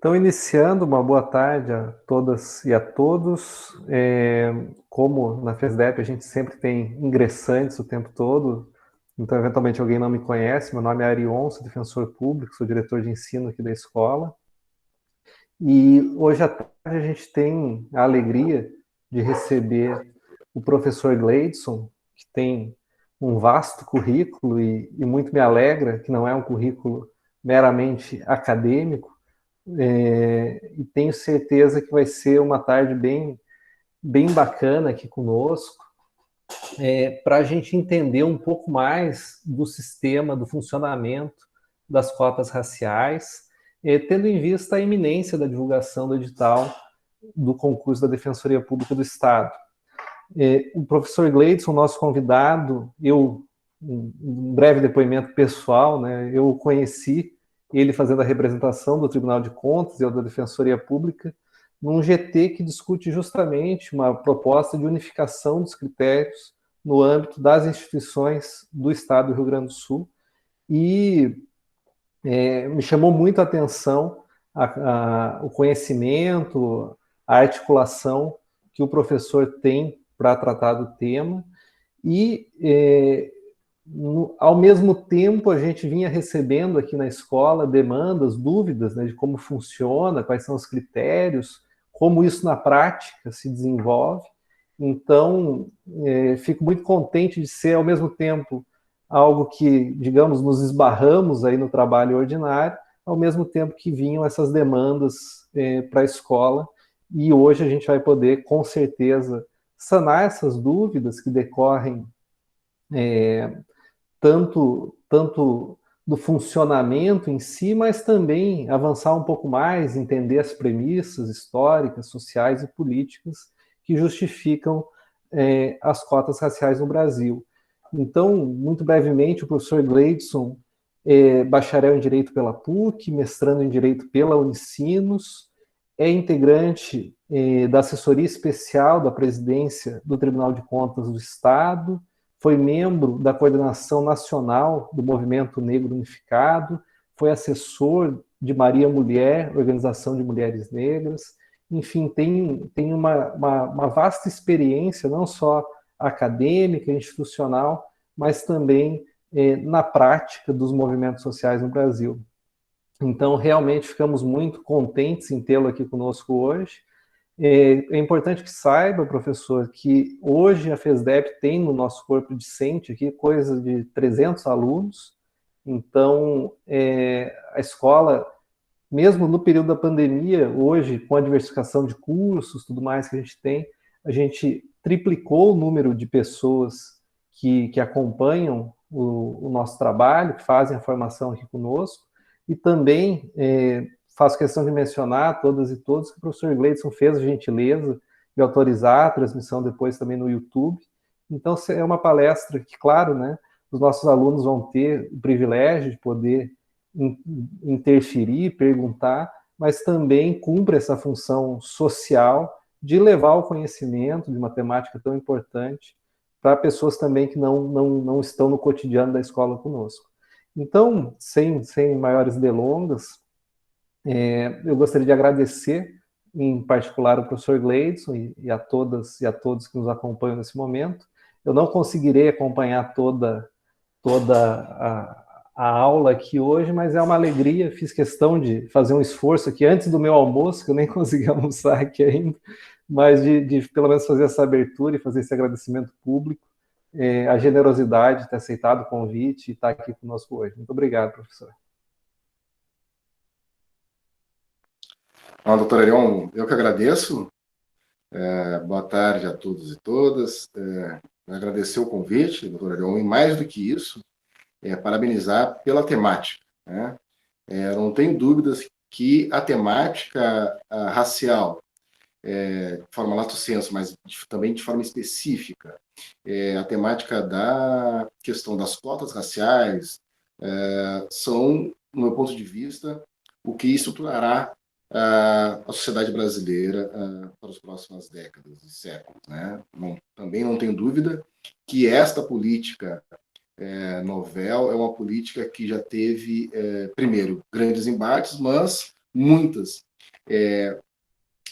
Então, iniciando, uma boa tarde a todas e a todos. Como na FESDEP a gente sempre tem ingressantes o tempo todo, então eventualmente alguém não me conhece, meu nome é Arion, sou defensor público, sou diretor de ensino aqui da escola. E hoje à tarde a gente tem a alegria de receber o professor Gleidson, que tem um vasto currículo e muito me alegra que não é um currículo meramente acadêmico, e tenho certeza que vai ser uma tarde bem bacana aqui conosco, para a gente entender um pouco mais do sistema, do funcionamento das cotas raciais, tendo em vista a iminência da divulgação do edital do concurso da Defensoria Pública do Estado. O professor Gleidson, nosso convidado, um breve depoimento pessoal, né, eu conheci ele fazendo a representação do Tribunal de Contas e da Defensoria Pública, num GT que discute justamente uma proposta de unificação dos critérios no âmbito das instituições do Estado do Rio Grande do Sul, e me chamou muito a atenção o conhecimento, a articulação que o professor tem para tratar do tema, e ao mesmo tempo a gente vinha recebendo aqui na escola demandas, dúvidas, né, de como funciona, quais são os critérios, como isso na prática se desenvolve. Então, fico muito contente de ser, ao mesmo tempo, algo que, digamos, nos esbarramos aí no trabalho ordinário, ao mesmo tempo que vinham essas demandas para a escola, e hoje a gente vai poder, com certeza, sanar essas dúvidas que decorrem tanto do funcionamento em si, mas também avançar um pouco mais, entender as premissas históricas, sociais e políticas que justificam as cotas raciais no Brasil. Então, muito brevemente, o professor Gleidson é bacharel em Direito pela PUC, mestrando em Direito pela Unicinos, é integrante da assessoria especial da presidência do Tribunal de Contas do Estado, foi membro da coordenação nacional do Movimento Negro Unificado, foi assessor de Maria Mulher, Organização de Mulheres Negras, enfim, tem uma vasta experiência, não só acadêmica, institucional, mas também na prática dos movimentos sociais no Brasil. Então, realmente ficamos muito contentes em tê-lo aqui conosco hoje. É importante que saiba, professor, que hoje a FESDEP tem no nosso corpo discente aqui coisa de 300 alunos. Então, a escola, mesmo no período da pandemia, hoje, com a diversificação de cursos, tudo mais que a gente triplicou o número de pessoas que acompanham o nosso trabalho, que fazem a formação aqui conosco, e também faço questão de mencionar a todas e todos que o professor Gleidson fez a gentileza de autorizar a transmissão depois também no YouTube. Então, é uma palestra que, claro, né, os nossos alunos vão ter o privilégio de poder interferir, perguntar, mas também cumpre essa função social de levar o conhecimento de uma temática tão importante para pessoas também que não estão no cotidiano da escola conosco. Então, sem maiores delongas, eu gostaria de agradecer, em particular, o professor Gleidson e a todas e a todos que nos acompanham nesse momento. Eu não conseguirei acompanhar toda a aula aqui hoje, mas é uma alegria, fiz questão de fazer um esforço aqui antes do meu almoço, que eu nem consegui almoçar aqui ainda, mas de pelo menos fazer essa abertura e fazer esse agradecimento público, a generosidade de ter aceitado o convite e estar aqui conosco hoje. Muito obrigado, professor. Doutor Arion, eu que agradeço. Boa tarde a todos e todas. Agradecer o convite, doutor Arion, e mais do que isso, parabenizar pela temática, né? Não tenho dúvidas que a temática racial, de forma lato sensu, mas também de forma específica, a temática da questão das cotas raciais, são, no meu ponto de vista, o que estruturará a sociedade brasileira para as próximas décadas e séculos, né? Também não tenho dúvida que esta política novel é uma política que já teve, primeiro, grandes embates, mas muitas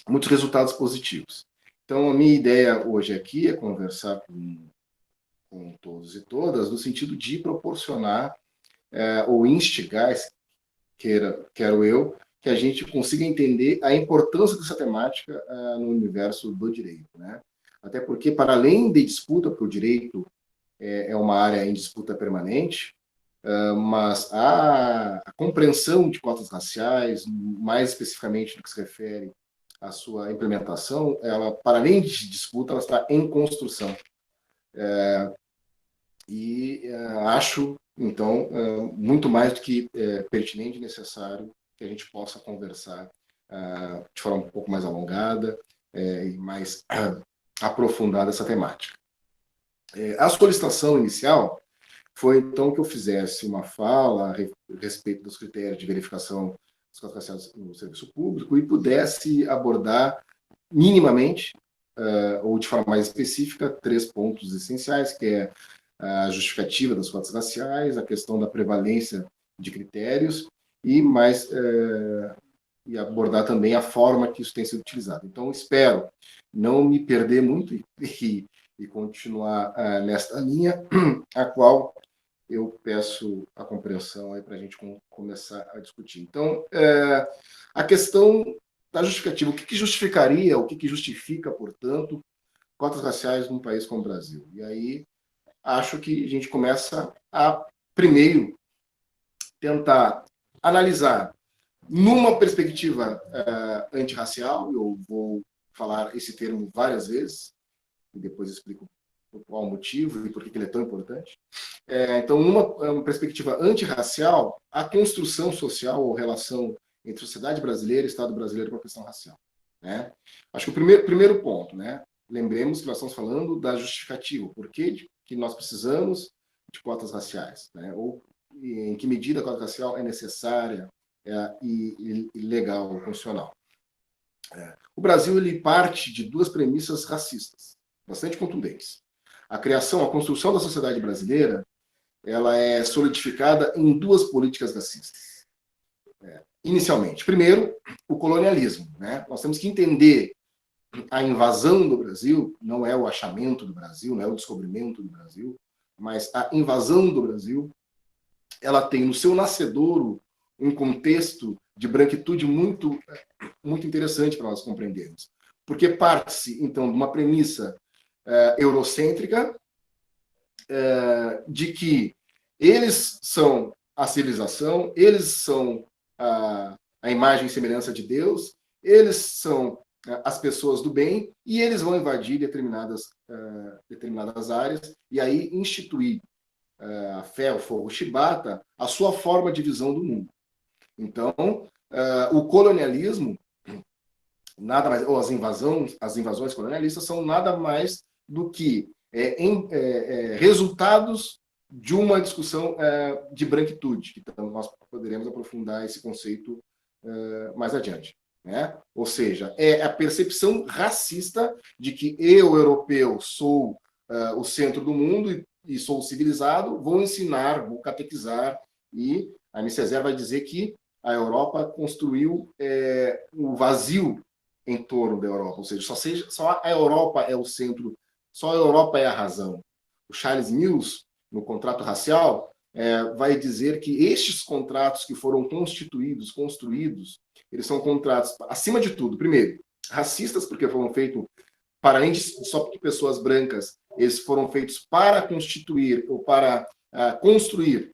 muitos resultados positivos. Então, a minha ideia hoje aqui é conversar com todos e todas, no sentido de proporcionar ou instigar, quero eu, que a gente consiga entender a importância dessa temática no universo do direito, né? Até porque, para além de disputa por direito, é uma área em disputa permanente, mas a compreensão de cotas raciais, mais especificamente no que se refere à sua implementação, ela, para além de disputa, ela está em construção. Acho, então, muito mais do que pertinente e necessário que a gente possa conversar de forma um pouco mais alongada e mais aprofundada essa temática. A solicitação inicial foi, então, que eu fizesse uma fala a respeito dos critérios de verificação dos cotas raciais no serviço público e pudesse abordar minimamente, ou de forma mais específica, 3 pontos essenciais, que é a justificativa das cotas raciais, a questão da prevalência de critérios e e abordar também a forma que isso tem sido utilizado. Então, espero não me perder muito e continuar nesta linha, a qual eu peço a compreensão aí para a gente começar a discutir. Então, a questão da justificativa, o que justificaria, o que justifica, portanto, cotas raciais num país como o Brasil? E aí, acho que a gente começa a, primeiro, tentar analisar numa perspectiva antirracial. Eu vou falar esse termo várias vezes, e depois explico por qual motivo e por que ele é tão importante. Então, numa perspectiva antirracial, a construção social ou relação entre sociedade brasileira e Estado brasileiro com a questão racial, né? Acho que o primeiro ponto, né? Lembremos que nós estamos falando da justificativa, por que nós precisamos de cotas raciais, né? Ou em que medida a cota racial é necessária e legal, constitucional. O Brasil ele parte de 2 premissas racistas, bastante contundentes. A criação, a construção da sociedade brasileira, ela é solidificada em 2 políticas racistas. Inicialmente, primeiro, o colonialismo, né? Nós temos que entender a invasão do Brasil, não é o achamento do Brasil, não é o descobrimento do Brasil, mas a invasão do Brasil, ela tem no seu nascedouro um contexto de branquitude muito interessante para nós compreendermos. Porque parte-se, então, de uma premissa eurocêntrica, de que eles são a civilização, eles são a imagem e semelhança de Deus, eles são as pessoas do bem, e eles vão invadir determinadas áreas, e aí instituir a fé, o fogo, o Shibata, a sua forma de visão do mundo. Então, o colonialismo, nada mais, ou as invasões colonialistas são nada mais do que resultados de uma discussão de branquitude, que então nós poderemos aprofundar esse conceito mais adiante, né? Ou seja, é a percepção racista de que eu, europeu, sou o centro do mundo e sou civilizado, vou ensinar, vou catequizar, e a Mises vai dizer que a Europa construiu um vazio em torno da Europa, ou seja, só a Europa é o centro, só a Europa é a razão. O Charles Mills, no Contrato Racial, vai dizer que estes contratos que foram construídos, eles são contratos, acima de tudo, primeiro, racistas, porque foram feitos, para além de só de pessoas brancas, eles foram feitos para constituir ou para construir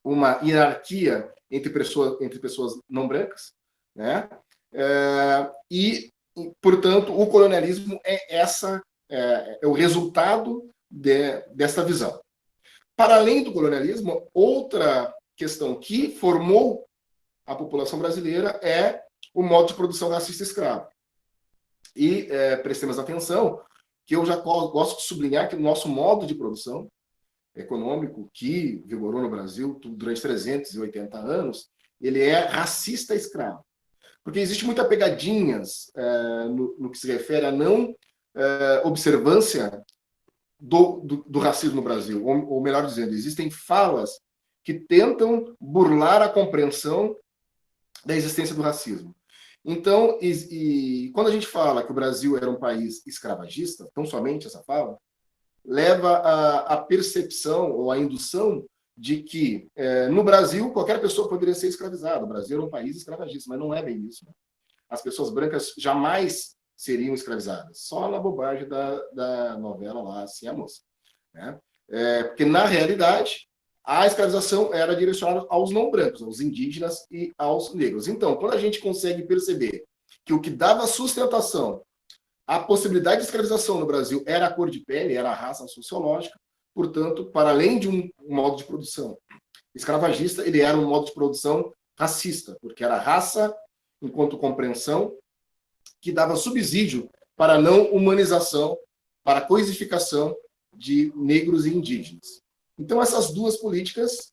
uma hierarquia entre pessoas não brancas, né? E, portanto, o colonialismo é o resultado dessa visão. Para além do colonialismo, outra questão que formou a população brasileira é o modo de produção racista escravo. E prestemos atenção que eu já gosto de sublinhar que o nosso modo de produção econômico que vigorou no Brasil durante 380 anos, ele é racista escravo. Porque existe muita pegadinhas no que se refere à não observância do racismo no Brasil. Ou melhor dizendo, existem falas que tentam burlar a compreensão da existência do racismo. Então, e quando a gente fala que o Brasil era um país escravagista, tão somente essa fala, leva à percepção ou à indução de que no Brasil qualquer pessoa poderia ser escravizada. O Brasil era um país escravagista, mas não é bem isso. Né? As pessoas brancas jamais seriam escravizadas, só na bobagem da novela lá, assim, a moça. Né? Porque, na realidade, a escravização era direcionada aos não brancos, aos indígenas e aos negros. Então, quando a gente consegue perceber que o que dava sustentação à possibilidade de escravização no Brasil era a cor de pele, era a raça sociológica, portanto, para além de um modo de produção escravagista, ele era um modo de produção racista, porque era a raça enquanto compreensão que dava subsídio para a não humanização, para a coisificação de negros e indígenas. Então, essas duas políticas,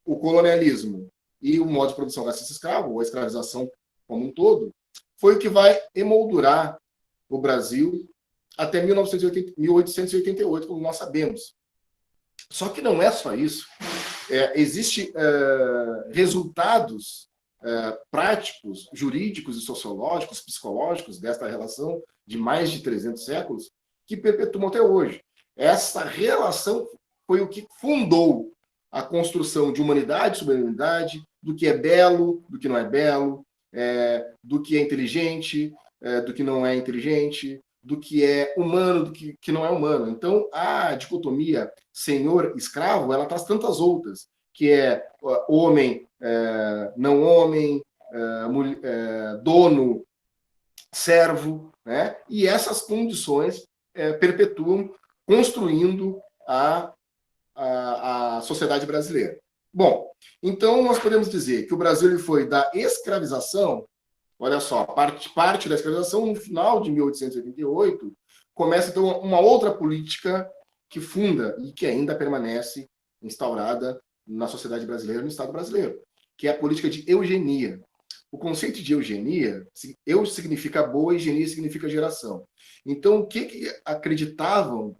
o colonialismo e o modo de produção racista escravo, ou a escravização como um todo, foi o que vai emoldurar o Brasil até 1888, como nós sabemos. Só que não é só isso. Existem resultados práticos, jurídicos e sociológicos, psicológicos desta relação de mais de 300 séculos que perpetuam até hoje. Essa relação foi o que fundou a construção de humanidade sobre humanidade, do que é belo, do que não é belo, do que é inteligente, do que não é inteligente, do que é humano, do que não é humano. Então, a dicotomia senhor-escravo, ela traz tantas outras, que é homem, não homem, dono, servo, né? E essas condições perpetuam construindo a sociedade brasileira. Bom, então nós podemos dizer que o Brasil ele foi da escravização, olha só, parte da escravização no final de 1888, começa então uma outra política que funda e que ainda permanece instaurada na sociedade brasileira, no Estado brasileiro, que é a política de eugenia. O conceito de eugenia, eu significa boa, eugenia significa geração. Então, o que acreditavam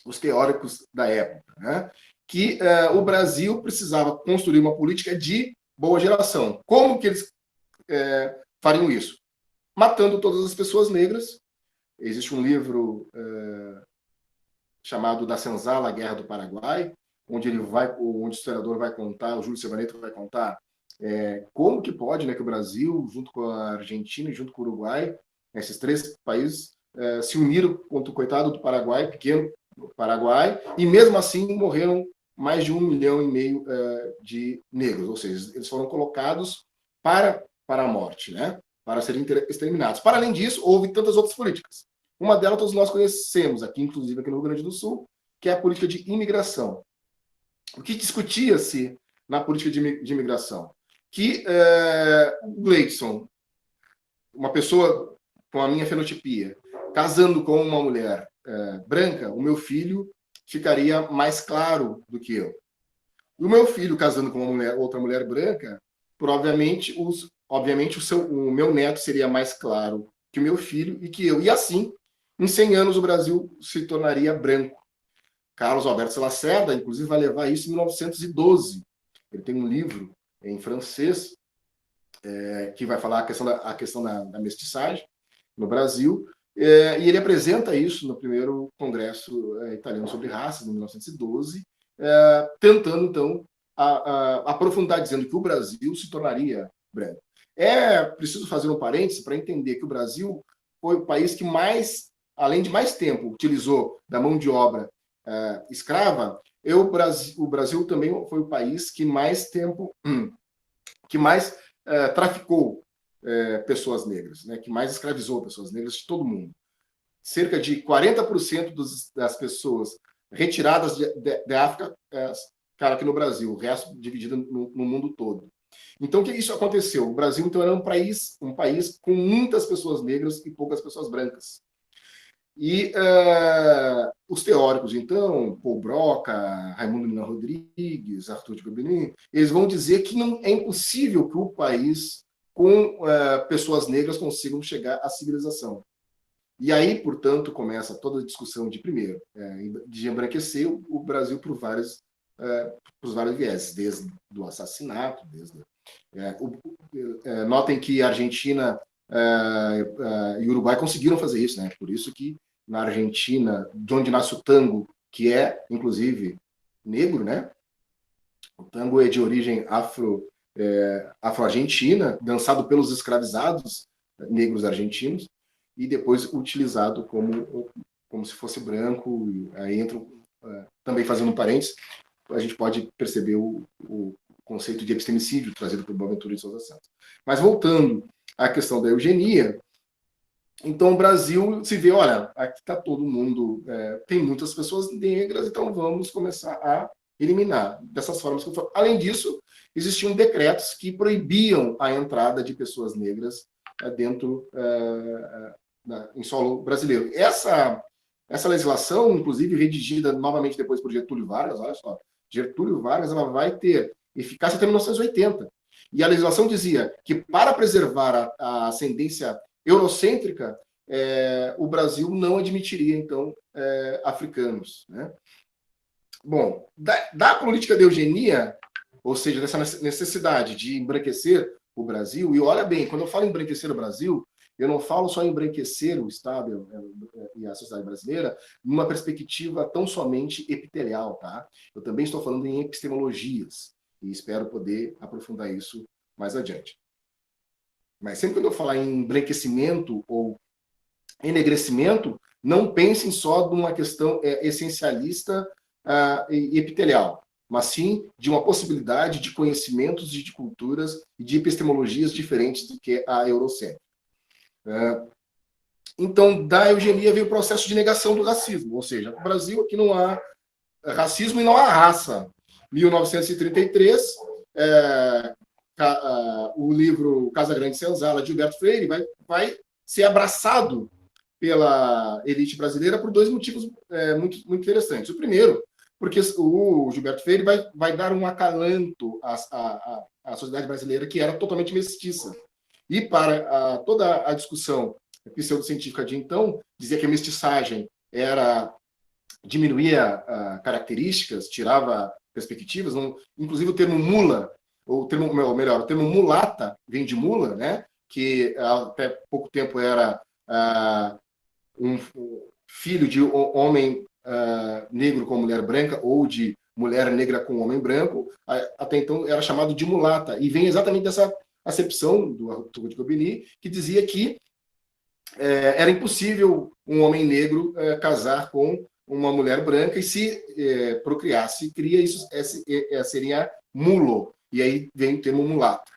os teóricos da época? Né? Que o Brasil precisava construir uma política de boa geração. Como que eles fariam isso? Matando todas as pessoas negras. Existe um livro chamado Da Senzala, a Guerra do Paraguai, onde o historiador vai contar, o Júlio Sevaneto vai contar como que pode, né, que o Brasil, junto com a Argentina e junto com o Uruguai, esses três países se uniram contra o coitado do Paraguai, pequeno Paraguai, e mesmo assim morreram mais de 1,5 milhão de negros, ou seja, eles foram colocados para a morte, né, para serem exterminados. Para além disso, houve tantas outras políticas. Uma delas todos nós conhecemos, inclusive aqui no Rio Grande do Sul, que é a política de imigração. O que discutia-se na política de imigração? Que o Gleidson, uma pessoa com a minha fenotipia, casando com uma mulher branca, o meu filho ficaria mais claro do que eu. E o meu filho casando com outra mulher branca, provavelmente, o meu neto seria mais claro que o meu filho e que eu. E assim, em 100 anos, o Brasil se tornaria branco. Carlos Alberto Lacerda, inclusive, vai levar isso em 1912. Ele tem um livro em francês que vai falar a questão da mestiçagem no Brasil, e ele apresenta isso no primeiro Congresso Italiano sobre Raças, em 1912, tentando, então, aprofundar, dizendo que o Brasil se tornaria branco. É preciso fazer um parêntese para entender que o Brasil foi o país que mais, além de mais tempo, utilizou da mão de obra escrava. O Brasil também foi o país que mais tempo, que mais traficou pessoas negras, né, que mais escravizou pessoas negras de todo o mundo. Cerca de 40% das pessoas retiradas da África ficaram aqui no Brasil, o resto dividido no mundo todo. Então, o que isso aconteceu? O Brasil, então, era um país com muitas pessoas negras e poucas pessoas brancas. E os teóricos, então, Paul Broca, Raimundo Mina Rodrigues, Arthur de Gobineau, eles vão dizer que não é impossível que o país com pessoas negras consigam chegar à civilização. E aí, portanto, começa toda a discussão de embranquecer o Brasil por vários vieses, desde o assassinato, desde Notem que a Argentina e o Uruguai conseguiram fazer isso, né? Por isso que na Argentina, de onde nasce o tango, que é, inclusive, negro, né? O tango é de origem afro-argentina, dançado pelos escravizados negros argentinos, e depois utilizado como se fosse branco. E aí entra, também fazendo um parênteses, a gente pode perceber o conceito de epistemicídio trazido por Boaventura de Sousa Santos. Mas voltando à questão da eugenia, então o Brasil se vê, olha, aqui está todo mundo, tem muitas pessoas negras, então vamos começar a eliminar dessas formas que eu falo. Além disso, existiam decretos que proibiam a entrada de pessoas negras dentro em solo brasileiro. Essa legislação, inclusive redigida novamente depois por Getúlio Vargas, olha só, Getúlio Vargas, ela vai ter eficácia até 1980. E a legislação dizia que para preservar a ascendência eurocêntrica, o Brasil não admitiria, então, africanos, né? Bom, da política de eugenia, ou seja, dessa necessidade de embranquecer o Brasil, e olha bem, quando eu falo embranquecer o Brasil, eu não falo só embranquecer o Estado e a sociedade brasileira numa perspectiva tão somente epitelial, tá? Eu também estou falando em epistemologias, e espero poder aprofundar isso mais adiante. Mas sempre quando eu falar em embranquecimento ou enegrecimento, não pensem só de uma questão essencialista e epitelial, mas sim de uma possibilidade de conhecimentos e de culturas e de epistemologias diferentes do que a eurocêntrica. Então, da eugenia veio o processo de negação do racismo, ou seja, no Brasil aqui não há racismo e não há raça. 1933, o livro Casa Grande Senzala, de Gilberto Freire, vai ser abraçado pela elite brasileira por dois motivos muito, muito interessantes. O primeiro, porque o Gilberto Freire vai dar um acalanto à sociedade brasileira que era totalmente mestiça. E para toda a discussão pseudocientífica de então, dizia que a mestiçagem diminuía características, tirava perspectivas, inclusive o termo mula, o termo mulata vem de mula, né? Que até pouco tempo era um filho de homem negro com mulher branca ou de mulher negra com homem branco, até então era chamado de mulata, e vem exatamente dessa acepção do Arthur de Corbigny, que dizia que era impossível um homem negro casar com uma mulher branca, e se procriasse cria, isso seria mulo, e aí vem o termo mulato.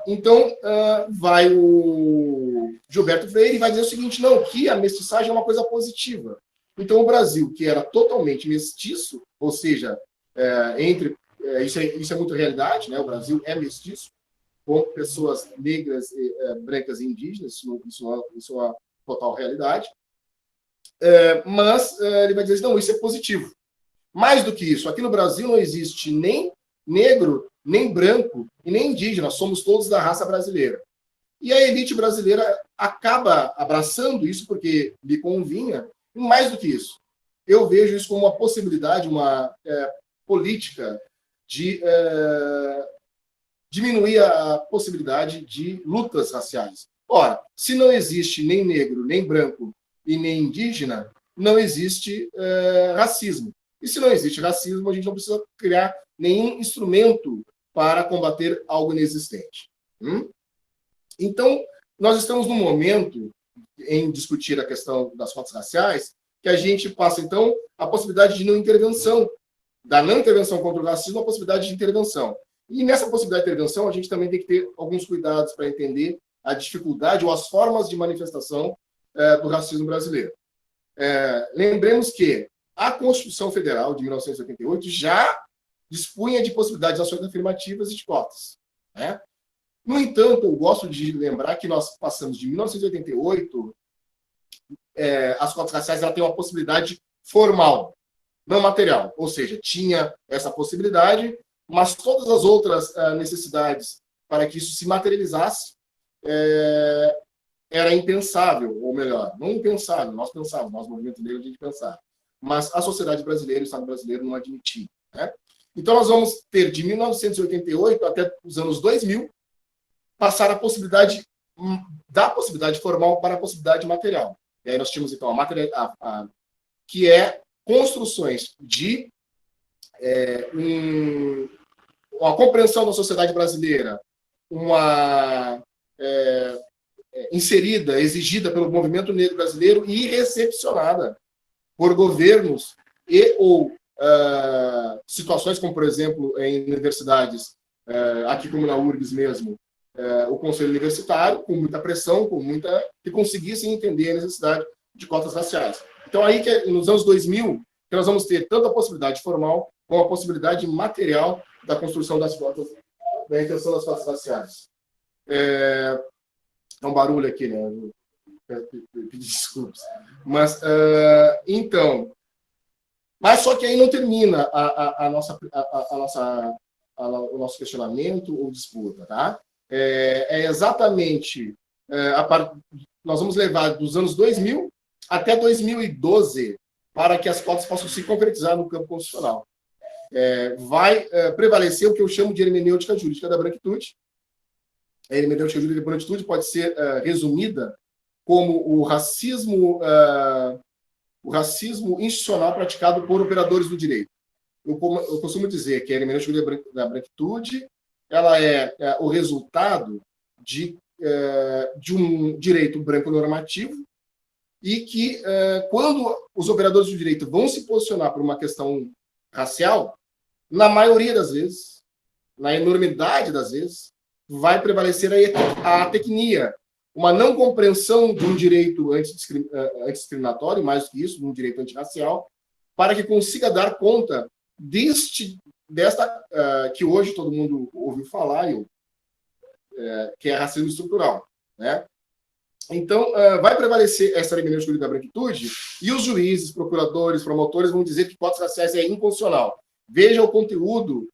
Então, vai o Gilberto Freire e vai dizer o seguinte, não, que a mestiçagem é uma coisa positiva. Então, o Brasil, que era totalmente mestiço, ou seja, isso é muito realidade, né? O Brasil é mestiço, com pessoas negras, brancas e indígenas, isso é uma total realidade. Mas ele vai dizer assim, não, isso é positivo. Mais do que isso, aqui no Brasil não existe nem negro, nem branco e nem indígena, somos todos da raça brasileira. E a elite brasileira acaba abraçando isso porque lhe convinha, e mais do que isso. Eu vejo isso como uma possibilidade, uma política de diminuir a possibilidade de lutas raciais. Ora, se não existe nem negro, nem branco e nem indígena, não existe racismo. E se não existe racismo, a gente não precisa criar nenhum instrumento para combater algo inexistente. Então, nós estamos num momento, em discutir a questão das cotas raciais, que a gente passa, então, a possibilidade de não intervenção, da não intervenção contra o racismo, a possibilidade de intervenção. E nessa possibilidade de intervenção, a gente também tem que ter alguns cuidados para entender a dificuldade ou as formas de manifestação do racismo brasileiro. Lembremos que a Constituição Federal de 1988 já dispunha de possibilidades de ações afirmativas e de cotas, né? No entanto, eu gosto de lembrar que nós passamos de 1988, as cotas raciais ela tem uma possibilidade formal, não material, ou seja, tinha essa possibilidade, mas todas as outras necessidades para que isso se materializasse era impensável, ou melhor, não impensável, nós pensávamos, nós, movimento negro, a gente pensava, mas a sociedade brasileira, o Estado brasileiro não admitia, né? Então, nós vamos ter, de 1988 até os anos 2000, passar a possibilidade, da possibilidade formal para a possibilidade material. E aí nós tínhamos, então, que é construções de uma compreensão da sociedade brasileira, uma inserida, exigida pelo movimento negro brasileiro e recepcionada por governos e ou situações como, por exemplo, em universidades, aqui como na URGS mesmo, o Conselho Universitário, com muita pressão, que conseguissem entender a necessidade de cotas raciais. Então, aí que nos anos 2000, que nós vamos ter tanto a possibilidade formal como a possibilidade material da construção das cotas, da intenção das cotas raciais. É um barulho aqui, né? Pedir desculpas. Mas, então, mas só que aí não termina o nosso questionamento ou disputa, tá? Exatamente nós vamos levar dos anos 2000 até 2012 para que as cotas possam se concretizar no campo constitucional. Vai prevalecer o que eu chamo de hermenêutica jurídica da branquitude. A hermenêutica jurídica da branquitude pode ser resumida como o racismo institucional praticado por operadores do direito. Eu costumo dizer que a hermenêutica jurídica da branquitude ela é o resultado de um direito branco normativo e que, quando os operadores do direito vão se posicionar por uma questão racial, na maioria das vezes, na enormidade das vezes, vai prevalecer a atecnia, uma não compreensão de um direito antidiscriminatório, mais do que isso, de um direito antirracial, para que consiga dar conta desta que hoje todo mundo ouviu falar, que é racismo estrutural, né? Então, vai prevalecer essa hermenêutica jurídica da branquitude e os juízes, procuradores, promotores vão dizer que cotas raciais é inconstitucional. Veja o conteúdo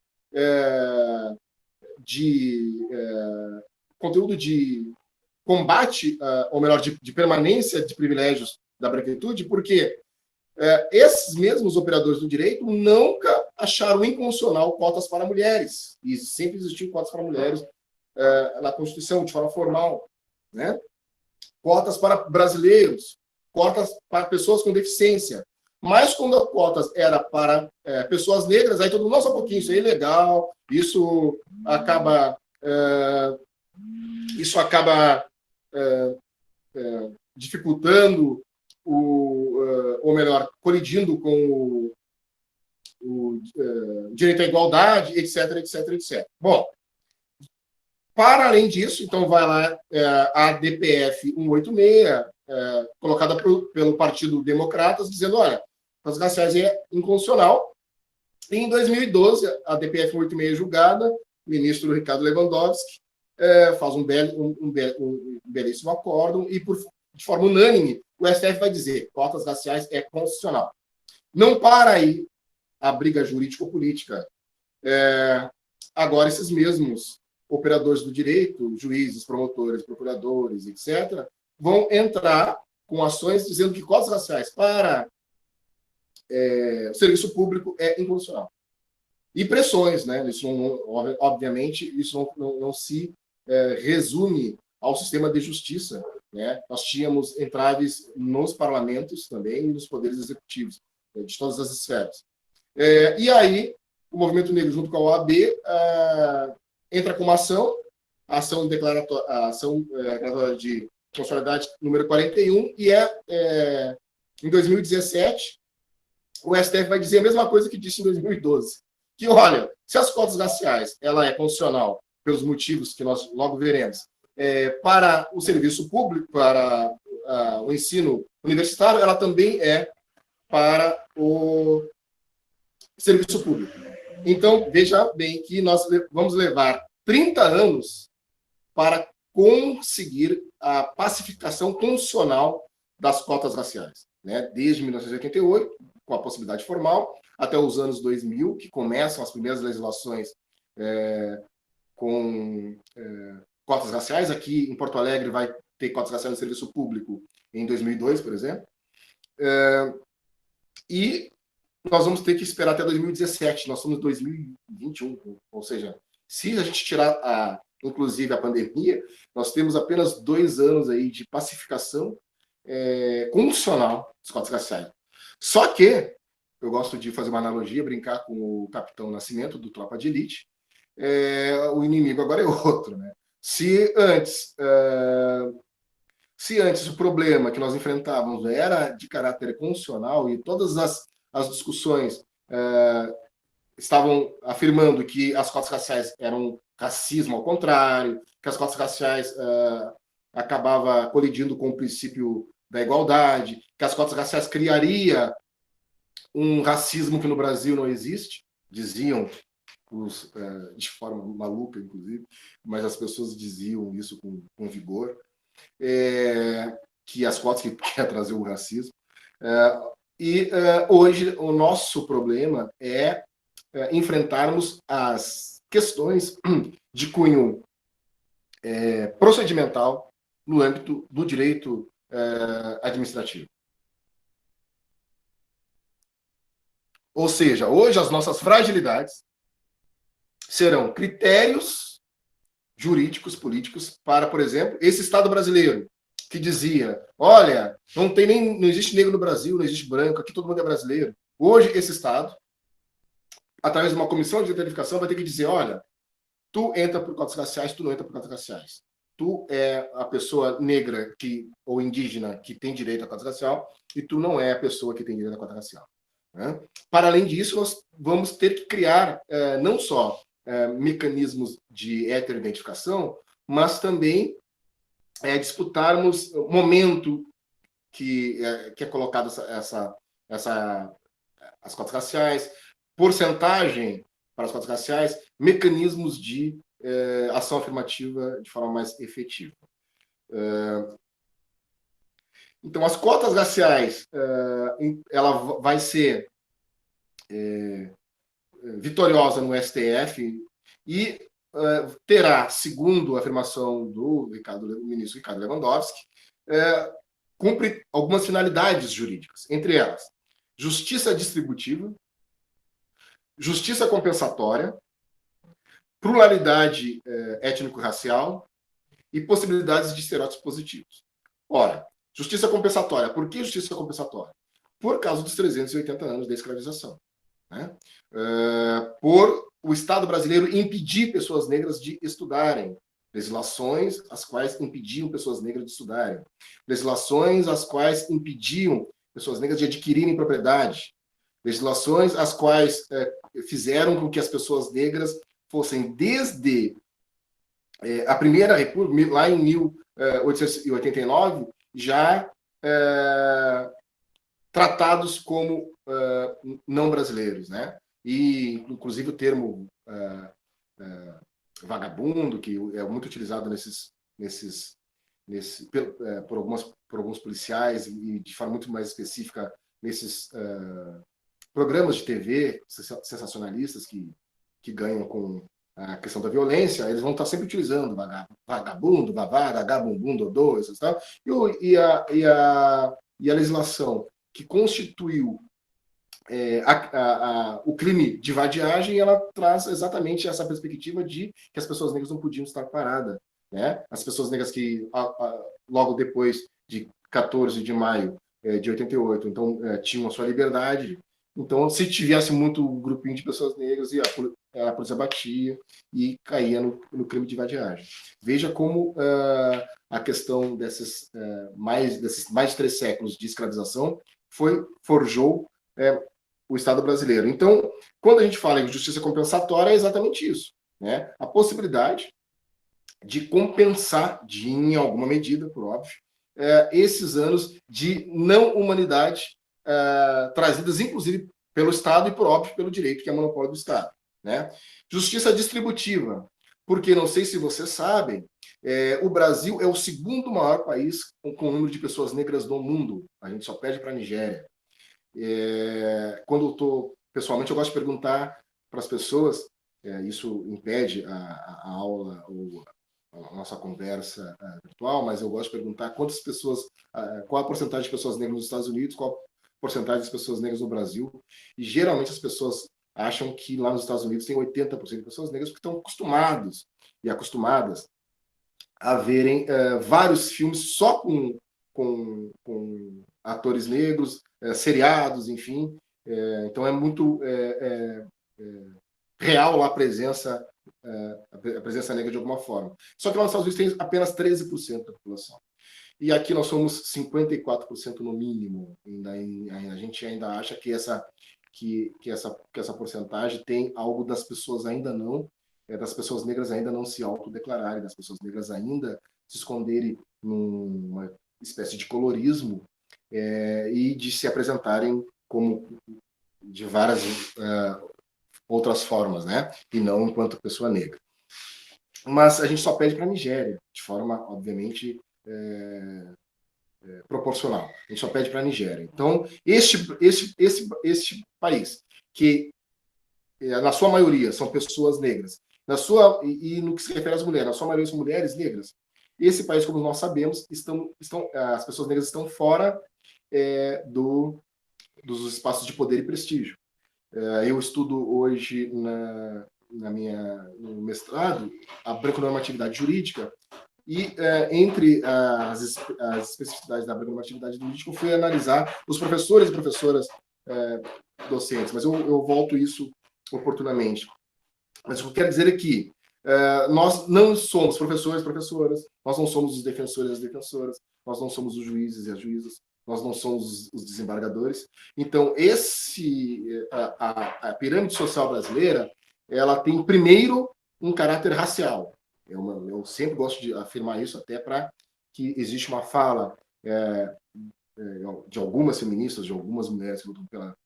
de combate, ou melhor, de permanência de privilégios da branquitude, porque esses mesmos operadores do direito nunca acharam inconstitucional cotas para mulheres. E sempre existiu cotas para mulheres na Constituição, de forma formal, né? Cotas para brasileiros, cotas para pessoas com deficiência. Mas quando a cotas era para pessoas negras, aí todo mundo, nossa, um pouquinho, isso é ilegal, isso acaba dificultando ou melhor, colidindo com o direito à igualdade, etc, etc, etc. Bom, para além disso, então vai lá a DPF 186, colocada pelo Partido Democratas, dizendo, olha, as raciais é inconstitucional. E em 2012, a DPF 186 é julgada, o ministro Ricardo Lewandowski faz um belíssimo acórdão e, de forma unânime, o STF vai dizer que cotas raciais é constitucional. Não para aí a briga jurídico-política. Agora, esses mesmos operadores do direito, juízes, promotores, procuradores, etc., vão entrar com ações dizendo que cotas raciais para o serviço público é inconstitucional. E pressões, né? Isso obviamente, isso não se resume ao sistema de justiça, né? Nós tínhamos entraves nos parlamentos também e nos poderes executivos, de todas as esferas. E aí, o Movimento Negro, junto com a OAB, entra com uma ação declaratória de constitucionalidade número 41, e em 2017, o STF vai dizer a mesma coisa que disse em 2012, que, olha, se as cotas raciais ela é constitucional, pelos motivos que nós logo veremos, para o serviço público, para o ensino universitário, ela também é para o serviço público. Então, veja bem que nós vamos levar 30 anos para conseguir a pacificação constitucional das cotas raciais, né? Desde 1988, com a possibilidade formal, até os anos 2000, que começam as primeiras legislações com cotas raciais. Aqui em Porto Alegre vai ter cotas raciais no serviço público em 2002, por exemplo. E nós vamos ter que esperar até 2017. Nós estamos em 2021, ou seja, se a gente tirar inclusive a pandemia, nós temos apenas 2 anos aí de pacificação constitucional dos cotas raciais. Só que eu gosto de fazer uma analogia, brincar com o Capitão Nascimento do Tropa de Elite. O inimigo agora é outro, né? Se antes o problema que nós enfrentávamos era de caráter constitucional e todas as discussões estavam afirmando que as cotas raciais eram racismo ao contrário, que as cotas raciais acabava colidindo com o princípio da igualdade, que as cotas raciais criaria um racismo que no Brasil não existe, diziam de forma maluca, inclusive, mas as pessoas diziam isso com vigor, que as cotas que quer trazer o racismo. Hoje o nosso problema é enfrentarmos as questões de cunho procedimental no âmbito do direito administrativo. Ou seja, hoje as nossas fragilidades serão critérios jurídicos, políticos, para, por exemplo, esse Estado brasileiro, que dizia, olha, não existe negro no Brasil, não existe branco, aqui todo mundo é brasileiro. Hoje, esse Estado, através de uma comissão de identificação, vai ter que dizer, olha, tu entra por cotas raciais, tu não entra por cotas raciais. Tu é a pessoa negra ou indígena que tem direito à cota racial e tu não é a pessoa que tem direito à cota racial. Né? Para além disso, nós vamos ter que criar não só mecanismos de heteroidentificação, mas também disputarmos o momento que é colocado as cotas raciais, porcentagem para as cotas raciais, mecanismos de ação afirmativa de forma mais efetiva. Então, as cotas raciais, ela vai ser vitoriosa no STF e terá, segundo a afirmação do ministro Ricardo Lewandowski, cumpre algumas finalidades jurídicas, entre elas, justiça distributiva, justiça compensatória, pluralidade étnico-racial e possibilidades de estereótipos positivos. Ora, justiça compensatória. Por que justiça compensatória? Por causa dos 380 anos da escravização. Né? Por o Estado brasileiro impedir pessoas negras de estudarem. Legislações as quais impediam pessoas negras de estudarem. Legislações as quais impediam pessoas negras de adquirirem propriedade. Legislações as quais fizeram com que as pessoas negras fossem, desde a Primeira República, lá em 1889, já tratados como não brasileiros, né? E, inclusive, o termo vagabundo, que é muito utilizado por alguns policiais e de forma muito mais específica nesses programas de TV sensacionalistas que ganham com a questão da violência, eles vão estar sempre utilizando vagabundo, vagabumbum, dodô, essas tal. E a legislação que constituiu o crime de vadiagem, ela traz exatamente essa perspectiva de que as pessoas negras não podiam estar paradas. Né? As pessoas negras que, logo depois de 14 de maio de 88, então, tinham a sua liberdade. Então, se tivesse muito grupinho de pessoas negras, a polícia batia e caía no crime de vadiagem. Veja como a questão desses mais de 3 séculos de escravização forjou o Estado brasileiro. Então, quando a gente fala em justiça compensatória, é exatamente isso. Né? A possibilidade de compensar, em alguma medida, por óbvio, esses anos de não humanidade trazidas, inclusive, pelo Estado e, por óbvio, pelo direito, que é monopólio do Estado. Né? Justiça distributiva, porque, não sei se vocês sabem, o Brasil é o segundo maior país com o número de pessoas negras do mundo. A gente só perde para a Nigéria. Quando eu estou, pessoalmente, eu gosto de perguntar para as pessoas, isso impede a aula ou a nossa conversa virtual, mas eu gosto de perguntar quantas pessoas, qual a porcentagem de pessoas negras nos Estados Unidos, qual porcentagem das pessoas negras no Brasil, e geralmente as pessoas acham que lá nos Estados Unidos tem 80% de pessoas negras que estão acostumados e acostumadas a verem vários filmes só com atores negros, seriados, enfim. Então é muito real lá a presença negra de alguma forma. Só que lá nos Estados Unidos tem apenas 13% da população. E aqui nós somos 54% no mínimo. A gente ainda acha que essa porcentagem tem algo das pessoas ainda não, das pessoas negras ainda não se autodeclararem, das pessoas negras ainda se esconderem numa espécie de colorismo e de se apresentarem como de várias outras formas, né? E não enquanto pessoa negra. Mas a gente só pede para a Nigéria, de forma, obviamente, proporcional. A gente só pede para a Nigéria. Então, este país, que na sua maioria são pessoas negras, e no que se refere às mulheres, na sua maioria são mulheres negras, esse país, como nós sabemos, as pessoas negras estão fora dos espaços de poder e prestígio. Eu estudo hoje no mestrado a branconormatividade jurídica, e entre as especificidades da branconormatividade jurídica, eu fui analisar os professores e professoras docentes, mas eu volto isso oportunamente. Mas o que eu quero dizer é que nós não somos professores e professoras, nós não somos os defensores e as defensoras, nós não somos os juízes e as juízas, nós não somos os desembargadores. Então, a pirâmide social brasileira, ela tem, primeiro, um caráter racial. Eu sempre gosto de afirmar isso, até para que existe uma fala de algumas feministas, de algumas mulheres que lutam pela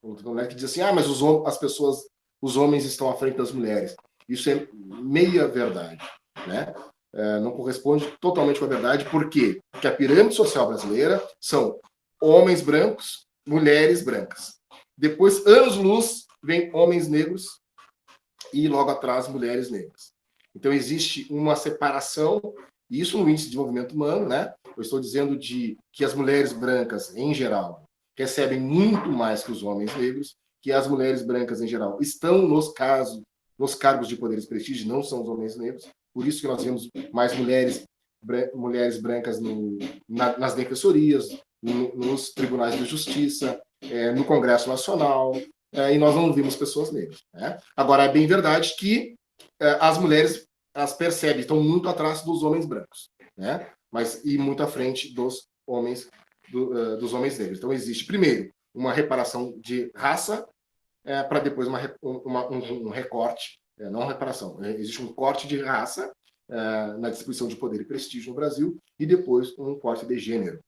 mulher, que diz assim, mas os homens estão à frente das mulheres. Isso é meia verdade, né? Não corresponde totalmente com a verdade. Por quê? Porque a pirâmide social brasileira são homens brancos, mulheres brancas. Depois, anos-luz, vem homens negros e logo atrás mulheres negras. Então existe uma separação, isso no índice de desenvolvimento humano, né? Eu estou dizendo que as mulheres brancas, em geral, recebem muito mais que os homens negros, que as mulheres brancas, em geral, estão nos cargos de poder e prestígio, não são os homens negros. Por isso que nós vemos mais mulheres brancas nas defensorias, nos tribunais de justiça, no Congresso Nacional, e nós não vimos pessoas negras, né? Agora, é bem verdade que as mulheres percebem, estão muito atrás dos homens brancos, né? E muito à frente dos homens negros. Então, existe, primeiro, uma reparação de raça, para depois um recorte, não reparação, existe um corte de raça na distribuição de poder e prestígio no Brasil, e depois um corte de gênero.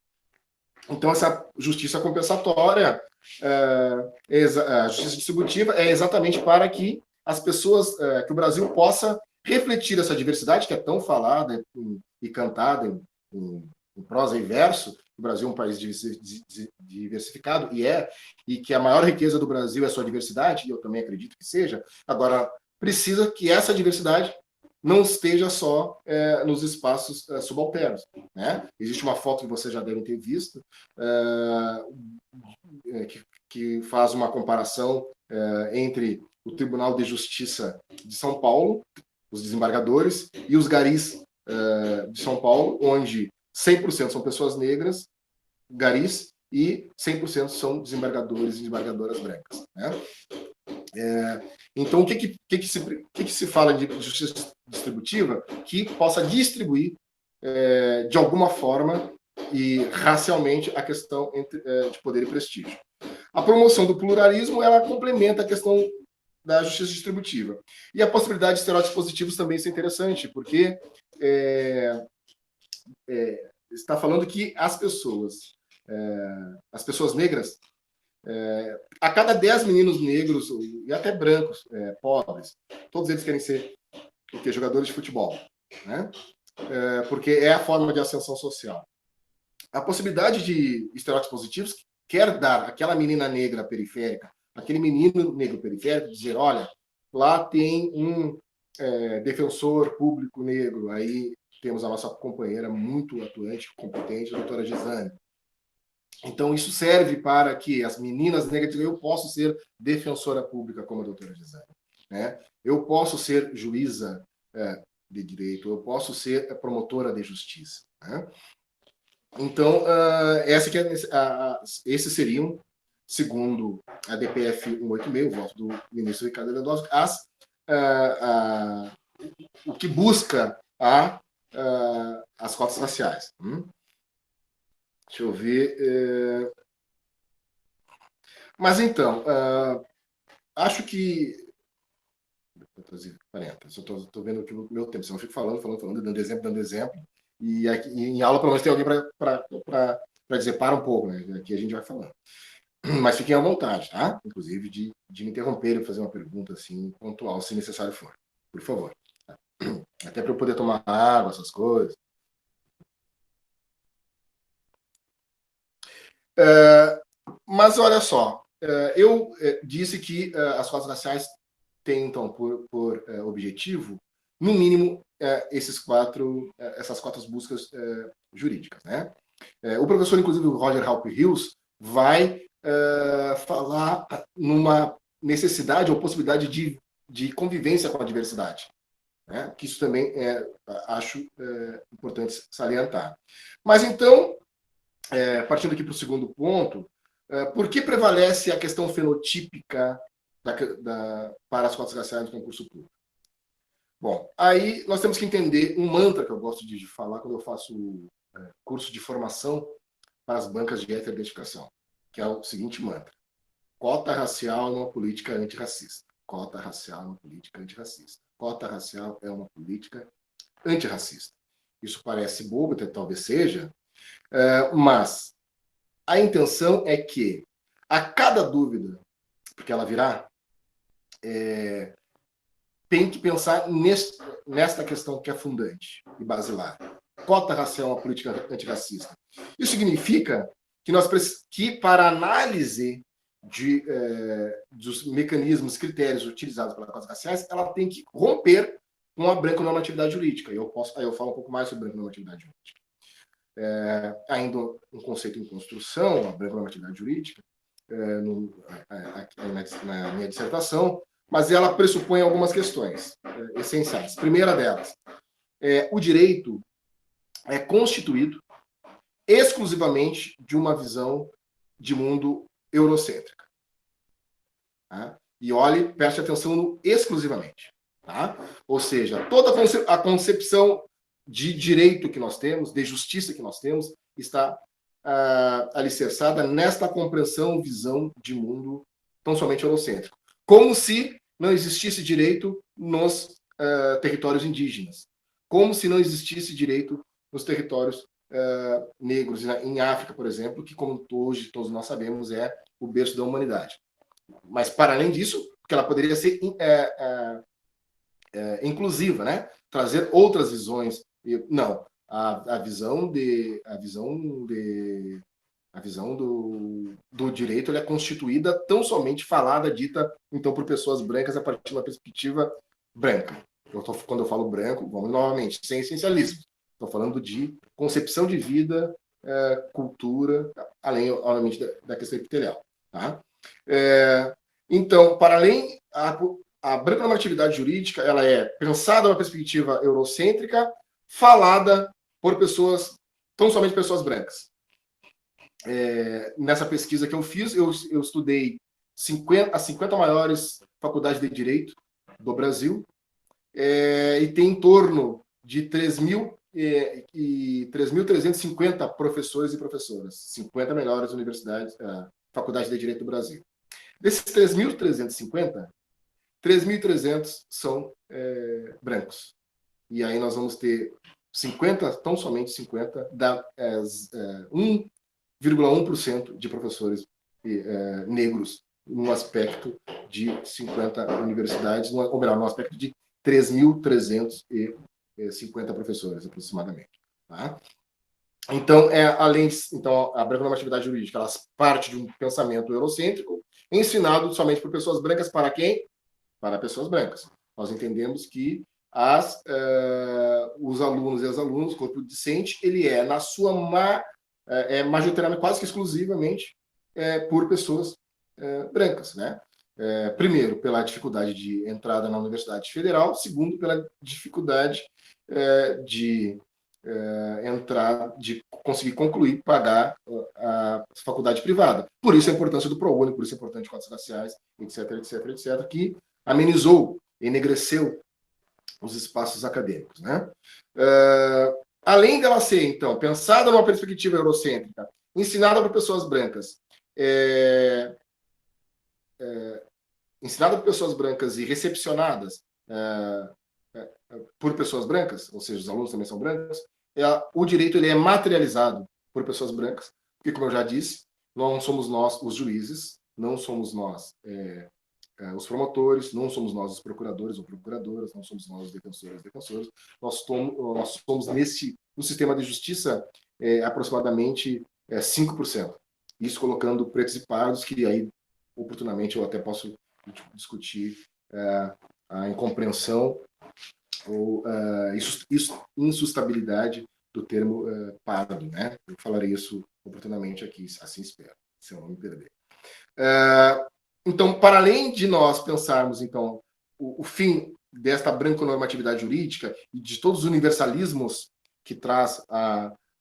Então, essa justiça compensatória, a justiça distributiva, é exatamente para que as pessoas, que o Brasil possa refletir essa diversidade que é tão falada e cantada em prosa e verso. O Brasil é um país diversificado, e que a maior riqueza do Brasil é a sua diversidade, e eu também acredito que seja. Agora, precisa que essa diversidade não esteja só nos espaços subalternos, né? Existe uma foto que vocês já devem ter visto, que faz uma comparação entre o Tribunal de Justiça de São Paulo, os desembargadores, e os garis de São Paulo, onde 100% são pessoas negras, garis, e 100% são desembargadores e desembargadoras brancas, né? Então, o que se fala de justiça distributiva? Que possa distribuir, de alguma forma e racialmente, a questão de poder e prestígio. A promoção do pluralismo, ela complementa a questão da justiça distributiva. E a possibilidade de estereótipos positivos também é interessante, porque está falando que as pessoas negras, a cada 10 meninos negros, e até brancos, pobres, todos eles querem ser jogadores de futebol, né? Porque é a forma de ascensão social. A possibilidade de estereótipos positivos quer dar àquela menina negra periférica, aquele menino negro periférico, dizer, olha, lá tem um defensor público negro, aí temos a nossa companheira muito atuante, competente, a doutora Gisane. Então, isso serve para que as meninas negras digam, eu posso ser defensora pública, como a doutora Gisele, né? Eu posso ser juíza de direito, eu posso ser promotora de justiça, né? Então, esses seriam, segundo a DPF 186, o voto do ministro Ricardo Lewandowski, o que busca as cotas raciais. Deixa eu ver. Mas então, acho que. Só estou vendo aqui o meu tempo, senão eu fico falando, dando exemplo. E aqui, em aula, pelo menos, tem alguém para dizer, para um pouco, né? Aqui a gente vai falando. Mas fiquem à vontade, tá? Inclusive, de me interromper e fazer uma pergunta assim, pontual, se necessário for. Por favor. Até para eu poder tomar água, essas coisas. Mas olha só, eu disse que as cotas raciais têm, então, por objetivo, no mínimo, essas cotas buscas jurídicas, né? O professor, inclusive, o Roger Halpe Hills, vai falar numa necessidade ou possibilidade de convivência com a diversidade, né? Que isso também acho importante salientar. Mas então, partindo aqui para o segundo ponto, por que prevalece a questão fenotípica para as cotas raciais no concurso público? Bom, aí nós temos que entender um mantra que eu gosto de falar quando eu faço curso de formação para as bancas de heteroidentificação, que é o seguinte mantra: cota racial é uma política antirracista. Cota racial é uma política antirracista. Cota racial é uma política antirracista. Isso parece bobo, talvez seja, mas a intenção é que, a cada dúvida, porque ela virá, tem que pensar nesta questão que é fundante e basilar. Cota racial é uma política antirracista. Isso significa que para análise dos mecanismos, critérios utilizados pelas cotas raciais, ela tem que romper com a branco-normatividade jurídica. Aí eu falo um pouco mais sobre branco-normatividade jurídica. Ainda um conceito em construção, a branco-normatividade jurídica, na minha dissertação, mas ela pressupõe algumas questões essenciais. Primeira delas, o direito é constituído exclusivamente de uma visão de mundo eurocêntrica. Tá? E olhe, preste atenção no exclusivamente. Tá? Ou seja, toda a concepção de direito que nós temos, de justiça que nós temos, está alicerçada nesta compreensão, visão de mundo tão somente eurocêntrico. Como se não existisse direito nos territórios indígenas. Como se não existisse direito nos territórios negros, em África, por exemplo, que, como hoje todos nós sabemos, é o berço da humanidade. Mas, para além disso, porque ela poderia ser inclusiva, né? Trazer outras visões. Não, a visão do direito é constituída tão somente falada, dita, então, por pessoas brancas a partir de uma perspectiva branca. Quando eu falo branco, vamos novamente, sem essencialismo. Estou falando de concepção de vida, cultura, além, obviamente, da questão epitelial. Tá? Então, para além, a branco-normatividade jurídica, ela é pensada numa perspectiva eurocêntrica, falada por pessoas, tão somente pessoas brancas. Nessa pesquisa que eu fiz, eu estudei as 50 maiores faculdades de direito do Brasil, e tem em torno de 3.350 professores e professoras, 50 melhores universidades, faculdades de direito do Brasil. Desses 3.350, 3.300 são brancos. E aí nós vamos ter 50, tão somente 50, 1,1% de professores negros no aspecto de 50 universidades, ou melhor, no aspecto de 3.350 professores, aproximadamente. Tá? Então, a branco-normatividade jurídica, ela parte de um pensamento eurocêntrico, ensinado somente por pessoas brancas. Para quem? Para pessoas brancas. Nós entendemos que os alunos e as alunas, o corpo discente, ele é, na sua majoritariamente, quase que exclusivamente, por pessoas brancas, né? Primeiro, pela dificuldade de entrada na Universidade Federal, segundo, pela dificuldade de entrar, de conseguir concluir, pagar a faculdade privada. Por isso a importância do ProUni, por isso a importância de cotas raciais, etc, etc, etc, que amenizou, enegreceu os espaços acadêmicos, né? Além dela ser, então, pensada numa perspectiva eurocêntrica, ensinada por pessoas brancas, ensinada por pessoas brancas e recepcionadas por pessoas brancas, ou seja, os alunos também são brancos, o direito ele é materializado por pessoas brancas, porque, como eu já disse, não somos nós os juízes, não somos nós os promotores, não somos nós os procuradores ou procuradoras, não somos nós os defensores, nós somos no sistema de justiça aproximadamente 5%. Isso colocando pretos e pardos, que aí, oportunamente, eu até posso discutir a incompreensão ou insustabilidade do termo pardo, né? Eu falarei isso oportunamente aqui, assim espero, se eu não me perder. Então, para além de nós pensarmos, então, o fim desta branconormatividade jurídica e de todos os universalismos que traz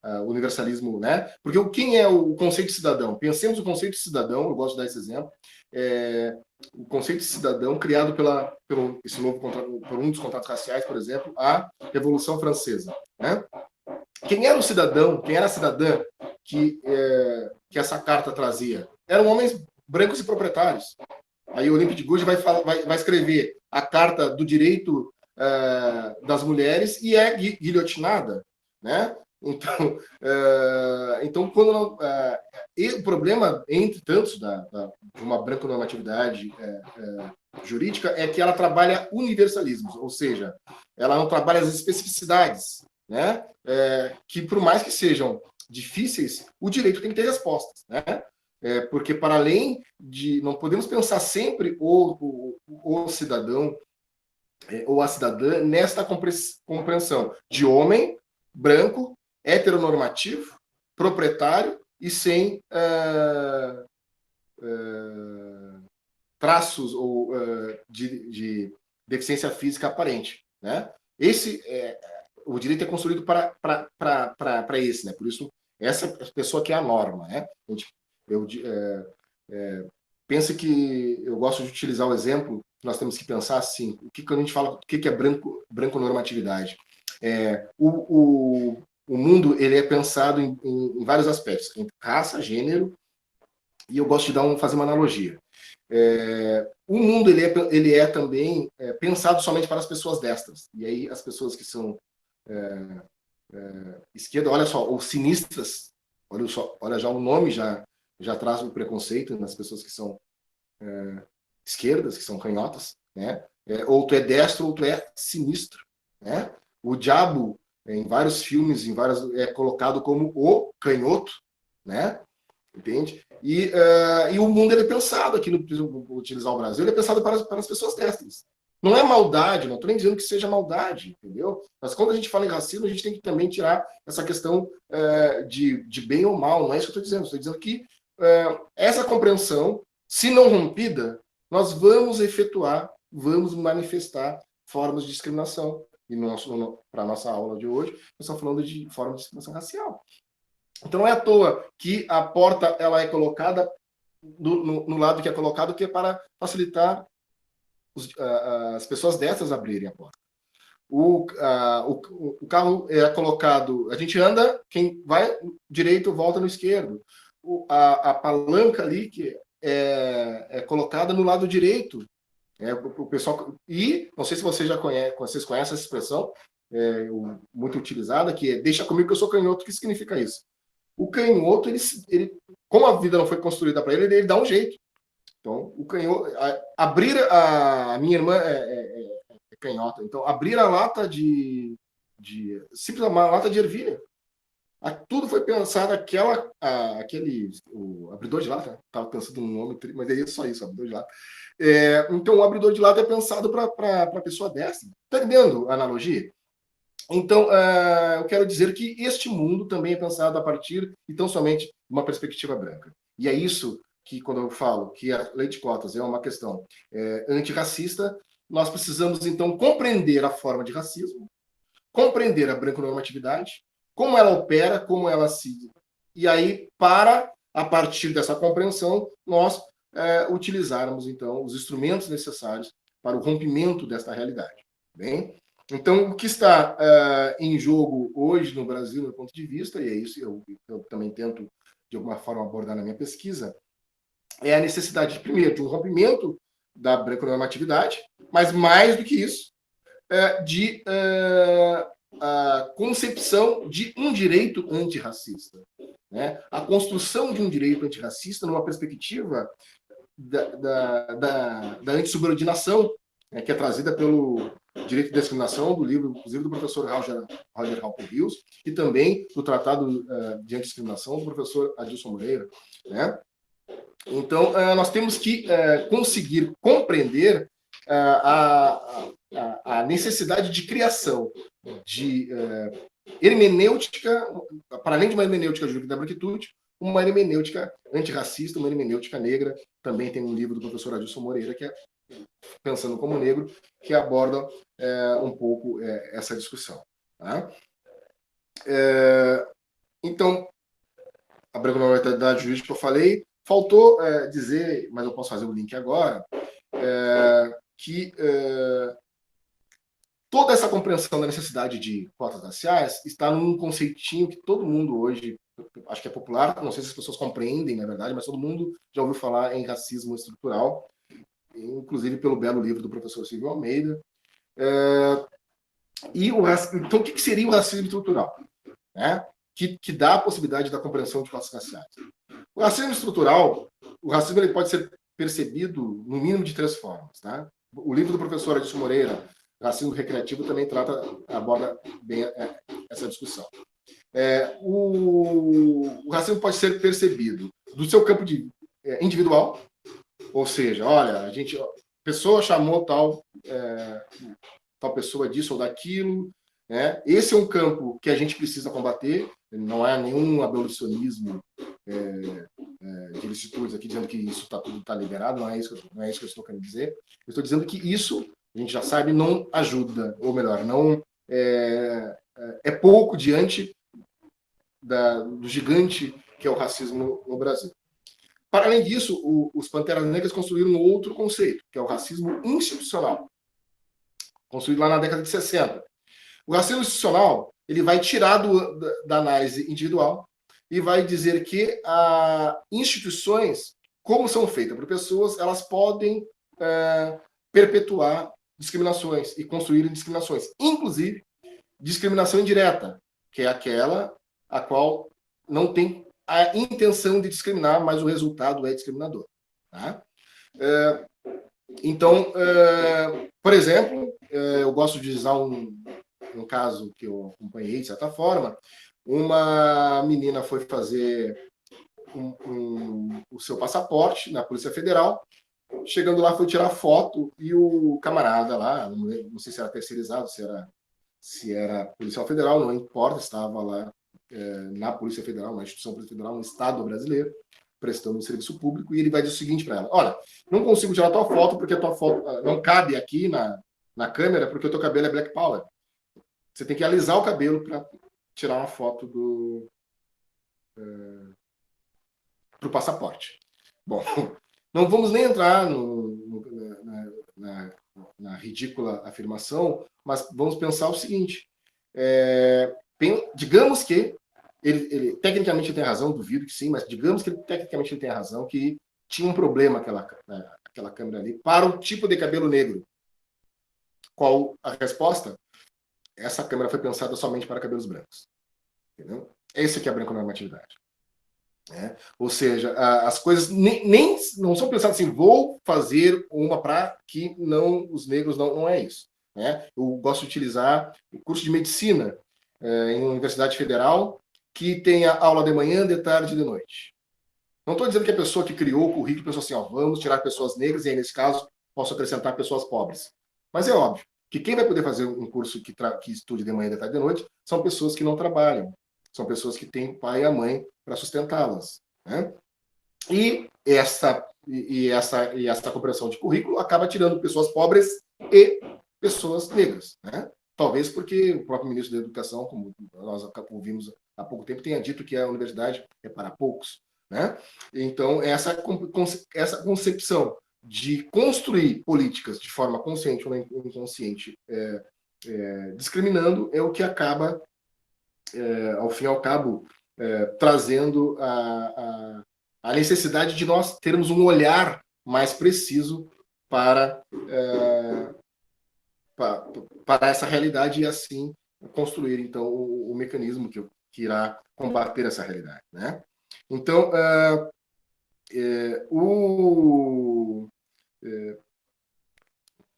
o universalismo, né? Porque quem é o conceito de cidadão? Pensemos o conceito de cidadão, eu gosto de dar esse exemplo, o conceito de cidadão criado pelo esse novo contrato, por um dos contratos raciais, por exemplo, a Revolução Francesa, né? Quem era o cidadão, quem era a cidadã que essa carta trazia? Eram homens brancos e proprietários. Aí o Olímpio de Gouges vai escrever a Carta do Direito das Mulheres e é guilhotinada, né? Então quando o problema, entre tantos, de uma branconormatividade jurídica é que ela trabalha universalismos, ou seja, ela não trabalha as especificidades, né? Que por mais que sejam difíceis, o direito tem que ter respostas, né? Porque para além de não podemos pensar sempre o cidadão ou a cidadã nesta compreensão de homem branco, heteronormativo, proprietário e sem traços ou de deficiência física aparente, né? O direito é construído para esse, né? Por isso essa pessoa que é a norma, né? Eu penso que eu gosto de utilizar o exemplo que nós temos que pensar assim, quando a gente fala o que é branconormatividade. O mundo ele é pensado em vários aspectos, em raça, gênero, e eu gosto de fazer uma analogia. O mundo ele é também pensado somente para as pessoas destras, e aí as pessoas que são esquerda, olha só, ou sinistras, olha já o nome já traz o preconceito nas pessoas que são esquerdas, que são canhotas, né? Ou tu é destro ou tu é sinistro, né? O diabo, em vários filmes, é colocado como o canhoto, né? Entende? E o mundo ele é pensado aqui, vou utilizar o Brasil, ele é pensado para as pessoas destras. Não é maldade, não estou nem dizendo que seja maldade, entendeu? Mas quando a gente fala em racismo, a gente tem que também tirar essa questão de bem ou mal, não é isso que eu estou dizendo. Estou dizendo que essa compreensão, se não rompida, nós vamos vamos manifestar formas de discriminação. E para a nossa aula de hoje, nós estamos falando de formas de discriminação racial. Então, não é à toa que a porta ela é colocada no lado que é colocado, que é para facilitar as pessoas dessas abrirem a porta. O carro é colocado, a gente anda, quem vai direito volta no esquerdo. A palanca ali que é colocada no lado direito. O pessoal, e não sei se vocês vocês conhecem essa expressão muito utilizada, que é deixa comigo que eu sou canhoto. O que significa isso? O canhoto, ele como a vida não foi construída para ele dá um jeito. Então, o canhoto, abrir a minha irmã é canhota, então abrir a lata simples uma lata de ervilha. Tudo foi pensado o abridor de lata, estava pensando no nome, mas é só isso, abridor de lata. Então, o abridor de lata é pensado para a pessoa dessa. Está entendendo a analogia? Então, eu quero dizer que este mundo também é pensado a partir e tão somente de uma perspectiva branca. E é isso que, quando eu falo que a lei de cotas é uma questão antirracista, nós precisamos, então, compreender a forma de racismo, compreender a branconormatividade, como ela opera, como ela se... E aí, a partir dessa compreensão, nós utilizarmos, então, os instrumentos necessários para o rompimento desta realidade. Bem? Então, o que está em jogo hoje no Brasil, do meu ponto de vista, e é isso que eu também tento, de alguma forma, abordar na minha pesquisa, é a necessidade, primeiro, de um rompimento da branconormatividade, mas mais do que isso, de a concepção de um direito antirracista. Né? A construção de um direito antirracista numa perspectiva da antissubordinação, que é trazida pelo Direito de Discriminação, do livro, inclusive, do professor Roger Halper Rios, e também do Tratado de Antidiscriminação, do professor Adilson Moreira. Né? Então, nós temos que conseguir compreender a necessidade de criação de hermenêutica, para além de uma hermenêutica jurídica da branquitude, uma hermenêutica antirracista, uma hermenêutica negra. Também tem um livro do professor Adilson Moreira, que é Pensando como Negro, que aborda um pouco essa discussão. Tá? Então, a branconormatividade jurídica que eu falei, faltou dizer, mas eu posso fazer o link agora, que toda essa compreensão da necessidade de cotas raciais está num conceitinho que todo mundo hoje, acho que é popular, não sei se as pessoas compreendem, na verdade, mas todo mundo já ouviu falar em racismo estrutural, inclusive pelo belo livro do professor Silvio Almeida. Então, o que seria o racismo estrutural? Né? Que dá a possibilidade da compreensão de classes raciais. O racismo estrutural, o racismo ele pode ser percebido no mínimo de 3 formas. Tá? O livro do professor Adilson Moreira, Racismo Recreativo, também aborda bem essa discussão. O racismo pode ser percebido do seu campo individual, ou seja, olha, a pessoa chamou tal pessoa disso ou daquilo, né? Esse é um campo que a gente precisa combater, não é nenhum abolicionismo de licitudes aqui dizendo que isso tudo está liberado, não é isso que eu estou querendo dizer. Eu estou dizendo que isso, a gente já sabe, não ajuda, ou melhor, não é pouco diante do gigante que é o racismo no Brasil. Para além disso, os Panteras Negras construíram outro conceito, que é o racismo institucional, construído lá na década de 60. O racismo institucional ele vai tirar da análise individual e vai dizer que instituições, como são feitas por pessoas, elas podem perpetuar discriminações e construir discriminações, inclusive discriminação indireta, que é aquela a qual não tem a intenção de discriminar, mas o resultado é discriminador. Tá? Então, por exemplo, eu gosto de usar um caso que eu acompanhei, de certa forma. Uma menina foi fazer o seu passaporte na Polícia Federal. Chegando lá, foi tirar foto e o camarada lá, não sei se era terceirizado, se era policial federal, não importa, estava lá na Polícia Federal, na instituição Polícia Federal, no Estado brasileiro, prestando um serviço público, e ele vai dizer o seguinte para ela: olha, não consigo tirar a tua foto porque a tua foto não cabe aqui na câmera porque o teu cabelo é Black Power. Você tem que alisar o cabelo para tirar uma foto pro passaporte. Bom, não vamos nem entrar na ridícula afirmação, mas vamos pensar o seguinte: digamos que ele tecnicamente tem razão, duvido que sim, mas digamos que tecnicamente ele tem razão, que tinha um problema aquela câmera ali para o tipo de cabelo negro. Qual a resposta? Essa câmera foi pensada somente para cabelos brancos. Entendeu? Esse aqui é a branconormatividade. Ou seja, as coisas nem não são pensadas assim, vou fazer uma para que os negros não é isso. Né? Eu gosto de utilizar o curso de medicina em uma universidade federal que tenha aula de manhã, de tarde e de noite. Não estou dizendo que a pessoa que criou o currículo pensou assim, vamos tirar pessoas negras e aí, nesse caso, posso acrescentar pessoas pobres. Mas é óbvio Que quem vai poder fazer um curso que estude de manhã, de tarde e de noite são pessoas que não trabalham, são pessoas que têm o pai e a mãe para sustentá-las, né? E essa compreensão de currículo acaba tirando pessoas pobres e pessoas negras, né? Talvez porque o próprio ministro da Educação, como nós ouvimos há pouco tempo, tenha dito que a universidade é para poucos, né? Então, essa concepção de construir políticas de forma consciente ou inconsciente, discriminando, é o que acaba, ao fim e ao cabo, trazendo a necessidade de nós termos um olhar mais preciso para essa realidade e assim construir então o mecanismo que irá combater essa realidade, né? Então,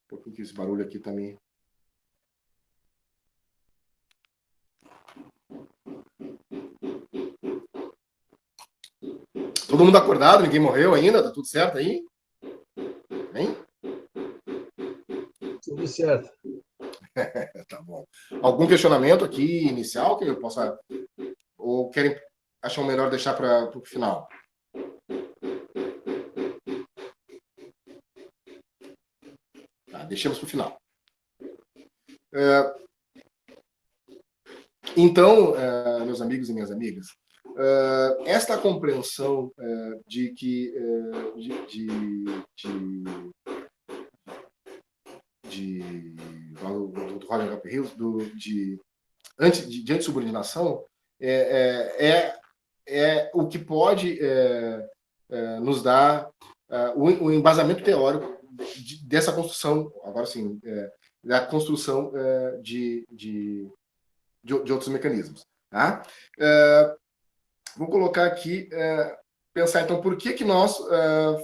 por que esse barulho aqui também? Todo mundo acordado? Ninguém morreu ainda? Tá tudo certo aí? Hein? Tudo certo. Tá bom. Algum questionamento aqui inicial que eu possa... Ou querem achar melhor deixar para o final? Tá, deixemos para o final. Então, meus amigos e minhas amigas, esta compreensão de que do Roger Capperhill, de antissubordinação, é o que pode nos dar o embasamento teórico dessa construção, agora sim, da construção de outros mecanismos. Tá? Vou colocar aqui, pensar então, por que nós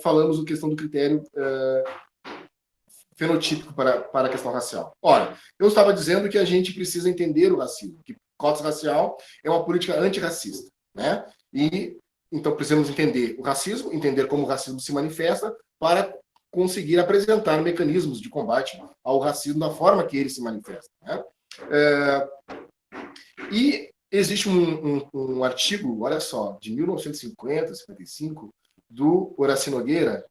falamos a questão do critério fenotípico para a questão racial. Ora, eu estava dizendo que a gente precisa entender o racismo, que cota racial é uma política antirracista, né? E então precisamos entender o racismo, entender como o racismo se manifesta para conseguir apresentar mecanismos de combate ao racismo da forma que ele se manifesta, né? E existe um artigo, olha só, de 1950, 55, do Horaci Nogueira,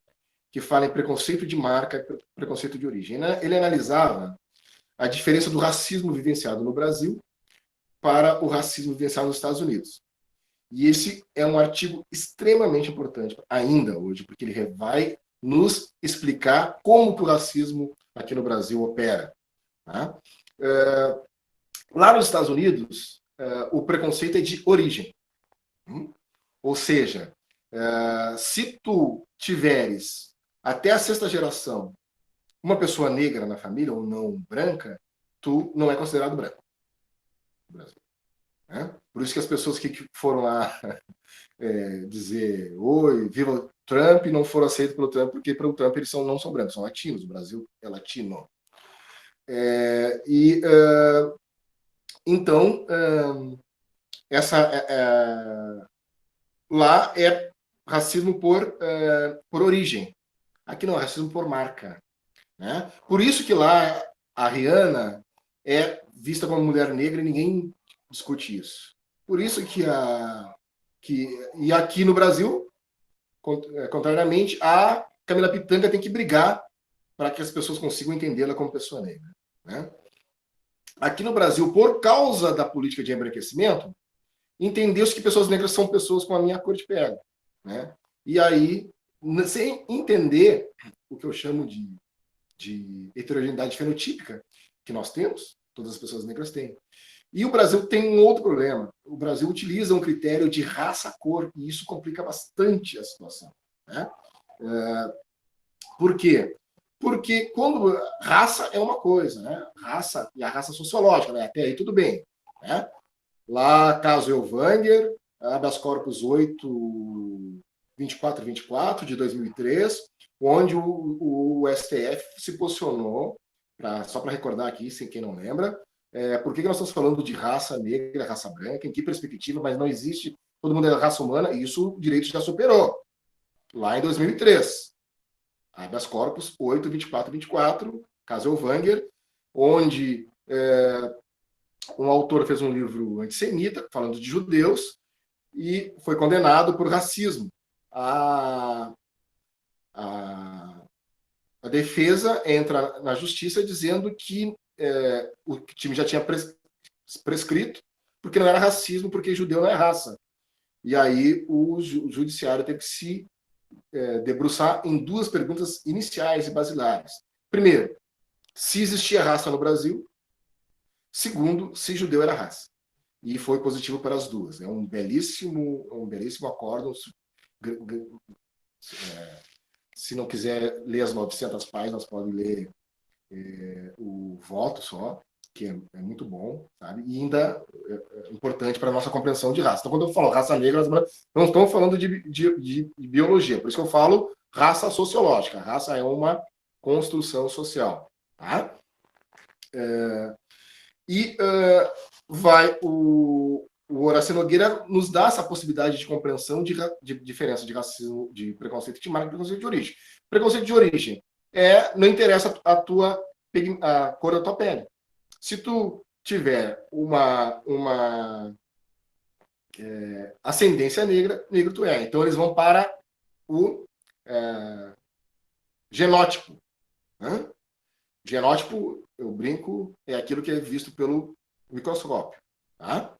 que fala em preconceito de marca e preconceito de origem. Ele analisava a diferença do racismo vivenciado no Brasil para o racismo vivenciado nos Estados Unidos. E esse é um artigo extremamente importante ainda hoje, porque ele vai nos explicar como que o racismo aqui no Brasil opera. Tá? Lá nos Estados Unidos, o preconceito é de origem. Ou seja, se tu tiveres até a sexta geração uma pessoa negra na família, ou não branca, tu não é considerado branco no Brasil. Né? Por isso que as pessoas que foram lá dizer oi, viva Trump, não foram aceitos pelo Trump, porque pelo Trump eles não são brancos, são latinos, o Brasil é latino. Então, lá é racismo por origem. Aqui não, é racismo por marca. Né? Por isso que lá a Rihanna é vista como mulher negra e ninguém discute isso. Por isso e aqui no Brasil, contrariamente, a Camila Pitanga tem que brigar para que as pessoas consigam entendê-la como pessoa negra. Né? Aqui no Brasil, por causa da política de embranquecimento, entendeu-se que pessoas negras são pessoas com a minha cor de pele. Né? E aí, sem entender o que eu chamo de heterogeneidade fenotípica que nós temos, todas as pessoas negras têm. E o Brasil tem um outro problema. O Brasil utiliza um critério de raça-cor, e isso complica bastante a situação. Né? Por quê? Porque quando raça é uma coisa, né? Raça, e a raça sociológica, né? Até aí tudo bem. Né? Lá, caso Elvanger, habeas corpus 8.2424 de 2003, onde o STF se posicionou, só para recordar aqui, sem quem não lembra, por que nós estamos falando de raça negra, raça branca, em que perspectiva, mas não existe, todo mundo é raça humana, e isso o direito já superou, lá em 2003. Habeas corpus 8.2424, caso Elvanger, onde um autor fez um livro antissemita, falando de judeus, e foi condenado por racismo. A defesa entra na justiça dizendo que o time já tinha prescrito, porque não era racismo, porque judeu não é raça. E aí o judiciário teve que se debruçar em duas perguntas iniciais e basilares. Primeiro, se existia raça no Brasil. Segundo, se judeu era raça. E foi positivo para as duas. É um belíssimo acórdão. Se não quiser ler as 900 páginas, pode ler o voto só, que é muito bom, sabe? E ainda é importante para a nossa compreensão de raça. Então, quando eu falo raça negra, não estamos falando de biologia. Por isso que eu falo raça sociológica. A raça é uma construção social, tá? Vai o Horácio Nogueira nos dá essa possibilidade de compreensão de diferença de racismo, de preconceito de marca e preconceito de origem. Preconceito de origem não interessa a cor da tua pele. Se tu tiver uma ascendência negra, negro tu é. Então eles vão para o genótipo. Né? Genótipo, eu brinco, é aquilo que é visto pelo microscópio. Tá?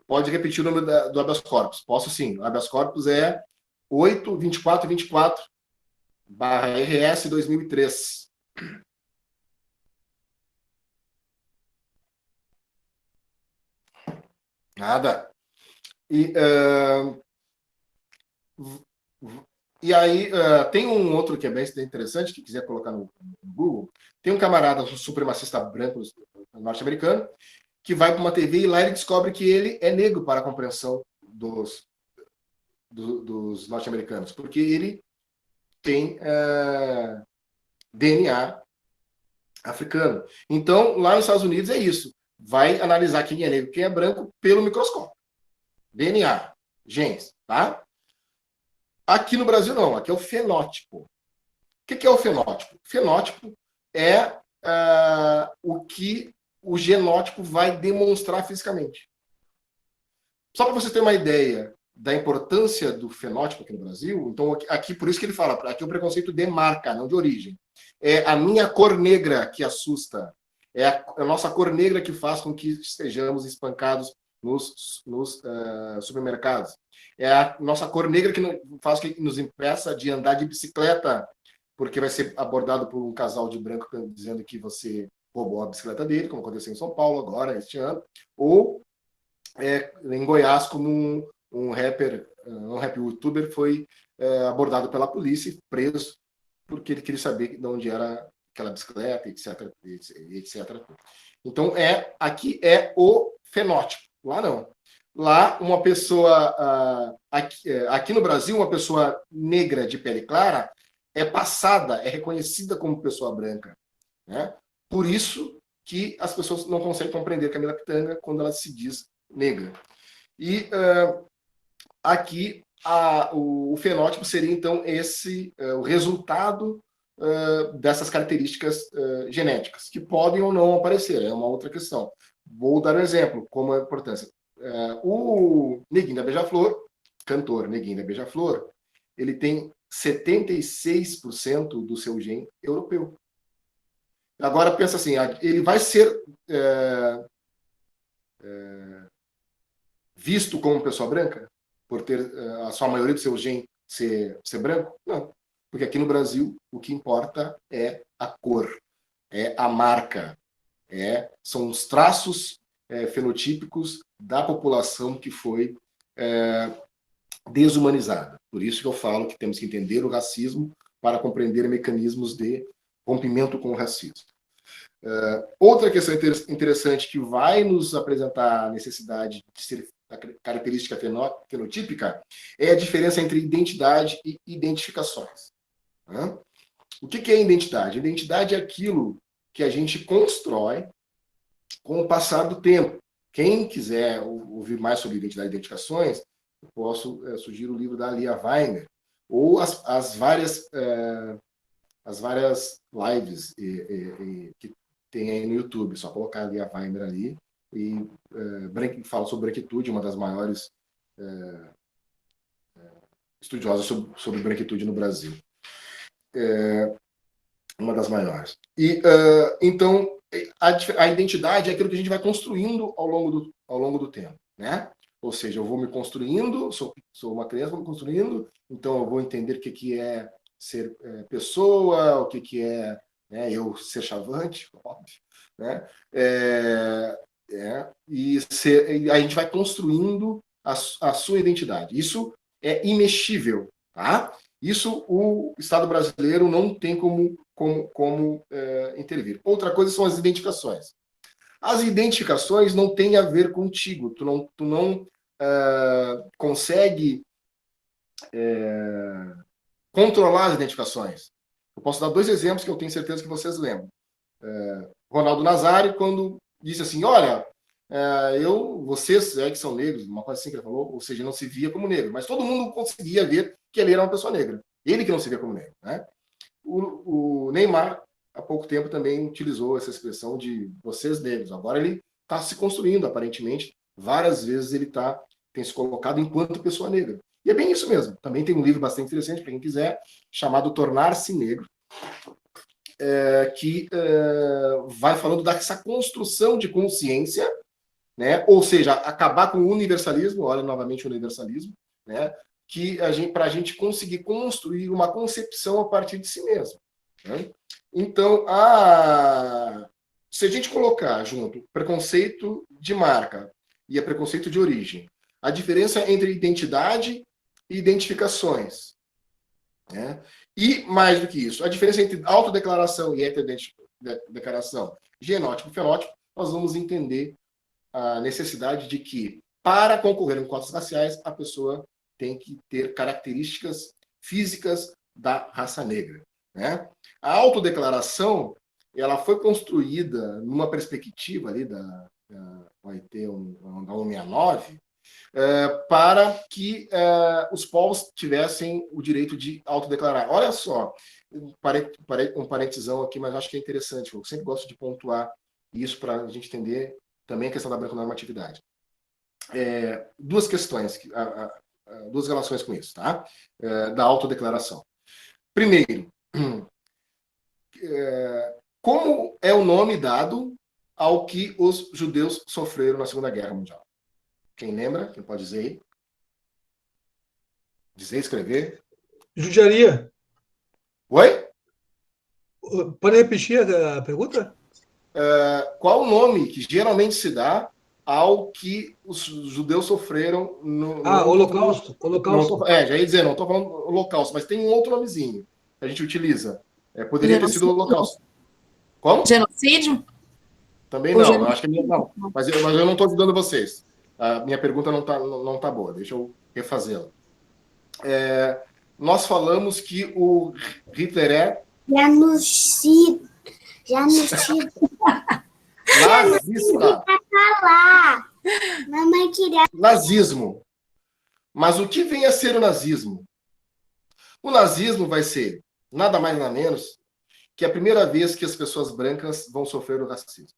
Pode repetir o nome do habeas corpus? Posso sim. O habeas corpus é 8.2424/RS 2003. Nada. E aí, tem um outro que é bem interessante, que quiser colocar no Google. Tem um camarada, um supremacista branco norte-americano, que vai para uma TV e lá ele descobre que ele é negro para a compreensão dos norte-americanos, porque ele tem DNA africano. Então, lá nos Estados Unidos é isso. Vai analisar quem é negro e quem é branco pelo microscópio. DNA, genes, tá? Aqui no Brasil não, aqui é o fenótipo. O que é o fenótipo? O fenótipo é o que o genótipo vai demonstrar fisicamente. Só para você ter uma ideia da importância do fenótipo aqui no Brasil, então aqui por isso que ele fala, aqui é o preconceito de marca, não de origem. É a minha cor negra que assusta, é a nossa cor negra que faz com que estejamos espancados nos supermercados. É a nossa cor negra que faz com que nos impeça de andar de bicicleta, porque vai ser abordado por um casal de branco dizendo que você roubou a bicicleta dele, como aconteceu em São Paulo agora, este ano, ou em Goiás, como um rap youtuber foi abordado pela polícia e preso porque ele queria saber de onde era aquela bicicleta, etc, etc. Então, aqui é o fenótipo. Lá não. Lá, uma pessoa... aqui no Brasil, uma pessoa negra de pele clara é passada, é reconhecida como pessoa branca. Né? Por isso que as pessoas não conseguem compreender Camila Pitanga quando ela se diz negra. E aqui o fenótipo seria, então, o resultado dessas características genéticas, que podem ou não aparecer, é uma outra questão. Vou dar um exemplo, como é a importância. O Neguinho da Beija-Flor, cantor Neguinho da Beija-Flor, ele tem 76% do seu gene europeu. Agora, pensa assim, ele vai ser visto como pessoa branca? Por ter a sua maioria do seu gene ser branco? Não. Porque aqui no Brasil, o que importa é a cor, é a marca, são os traços fenotípicos da população que foi desumanizada. Por isso que eu falo que temos que entender o racismo para compreender mecanismos de rompimento com o racismo. Outra questão interessante que vai nos apresentar a necessidade de ser a característica fenotípica é a diferença entre identidade e identificações. Né? O que é identidade? Identidade é aquilo que a gente constrói com o passar do tempo. Quem quiser ouvir mais sobre identidade e identificações, eu posso sugerir o livro da Lia Weiner, ou as várias lives tem aí no YouTube, só colocar ali a Weimer ali, e fala sobre branquitude, uma das maiores estudiosas sobre branquitude no Brasil. Uma das maiores. E, então, a identidade é aquilo que a gente vai construindo ao longo do tempo, né? Ou seja, eu vou me construindo, sou uma criança, vou me construindo, então eu vou entender o que é ser pessoa, o que é, né, eu ser chavante, óbvio, né? E a gente vai construindo a sua identidade. Isso é imexível, tá? Isso o Estado brasileiro não tem como intervir. Outra coisa são as identificações. As identificações não têm a ver contigo. Tu não consegue controlar as identificações. Eu posso dar 2 exemplos que eu tenho certeza que vocês lembram. Ronaldo Nazário, quando disse assim, olha, vocês que são negros, uma coisa assim que ele falou, ou seja, não se via como negro, mas todo mundo conseguia ver que ele era uma pessoa negra. Ele que não se via como negro, né? O Neymar, há pouco tempo, também utilizou essa expressão de vocês negros. Agora ele está se construindo, aparentemente. Várias vezes ele tem se colocado enquanto pessoa negra. E é bem isso mesmo. Também tem um livro bastante interessante, para quem quiser, chamado Tornar-se Negro, que vai falando dessa construção de consciência, né? Ou seja, acabar com o universalismo, olha novamente o universalismo, né? Para a gente conseguir construir uma concepção a partir de si mesmo. Né? Então, se a gente colocar junto preconceito de marca e preconceito de origem, a diferença entre identidade e identificações, né? E, mais do que isso, a diferença entre autodeclaração e heterodeclaração, genótipo e fenótipo, nós vamos entender a necessidade de que, para concorrer em cotas raciais, a pessoa tem que ter características físicas da raça negra, né? A autodeclaração, ela foi construída numa perspectiva ali da OIT 169, para que os povos tivessem o direito de autodeclarar. Olha só, um parentesão aqui, mas acho que é interessante, eu sempre gosto de pontuar isso para a gente entender também a questão da branconormatividade. 2 questões, 2 relações com isso, tá? Da autodeclaração. Primeiro, como é o nome dado ao que os judeus sofreram na Segunda Guerra Mundial? Quem lembra? Quem pode dizer aí? Dizer, escrever? Judiaria. Oi? Pode repetir a pergunta? Qual o nome que geralmente se dá ao que os judeus sofreram no Holocausto. Holocausto. Já ia dizer, não estou falando holocausto, mas tem um outro nomezinho que a gente utiliza. Poderia ter sido holocausto. Como? Genocídio? Também não, eu acho que não. Mas eu não estou ajudando vocês. A minha pergunta não tá boa, deixa eu refazê-la. Nós falamos que o Hitler é... Genocídio. Nazista. Mamãe queria... Nazismo. Mas o que vem a ser o nazismo? O nazismo vai ser nada mais nada menos que a primeira vez que as pessoas brancas vão sofrer o racismo.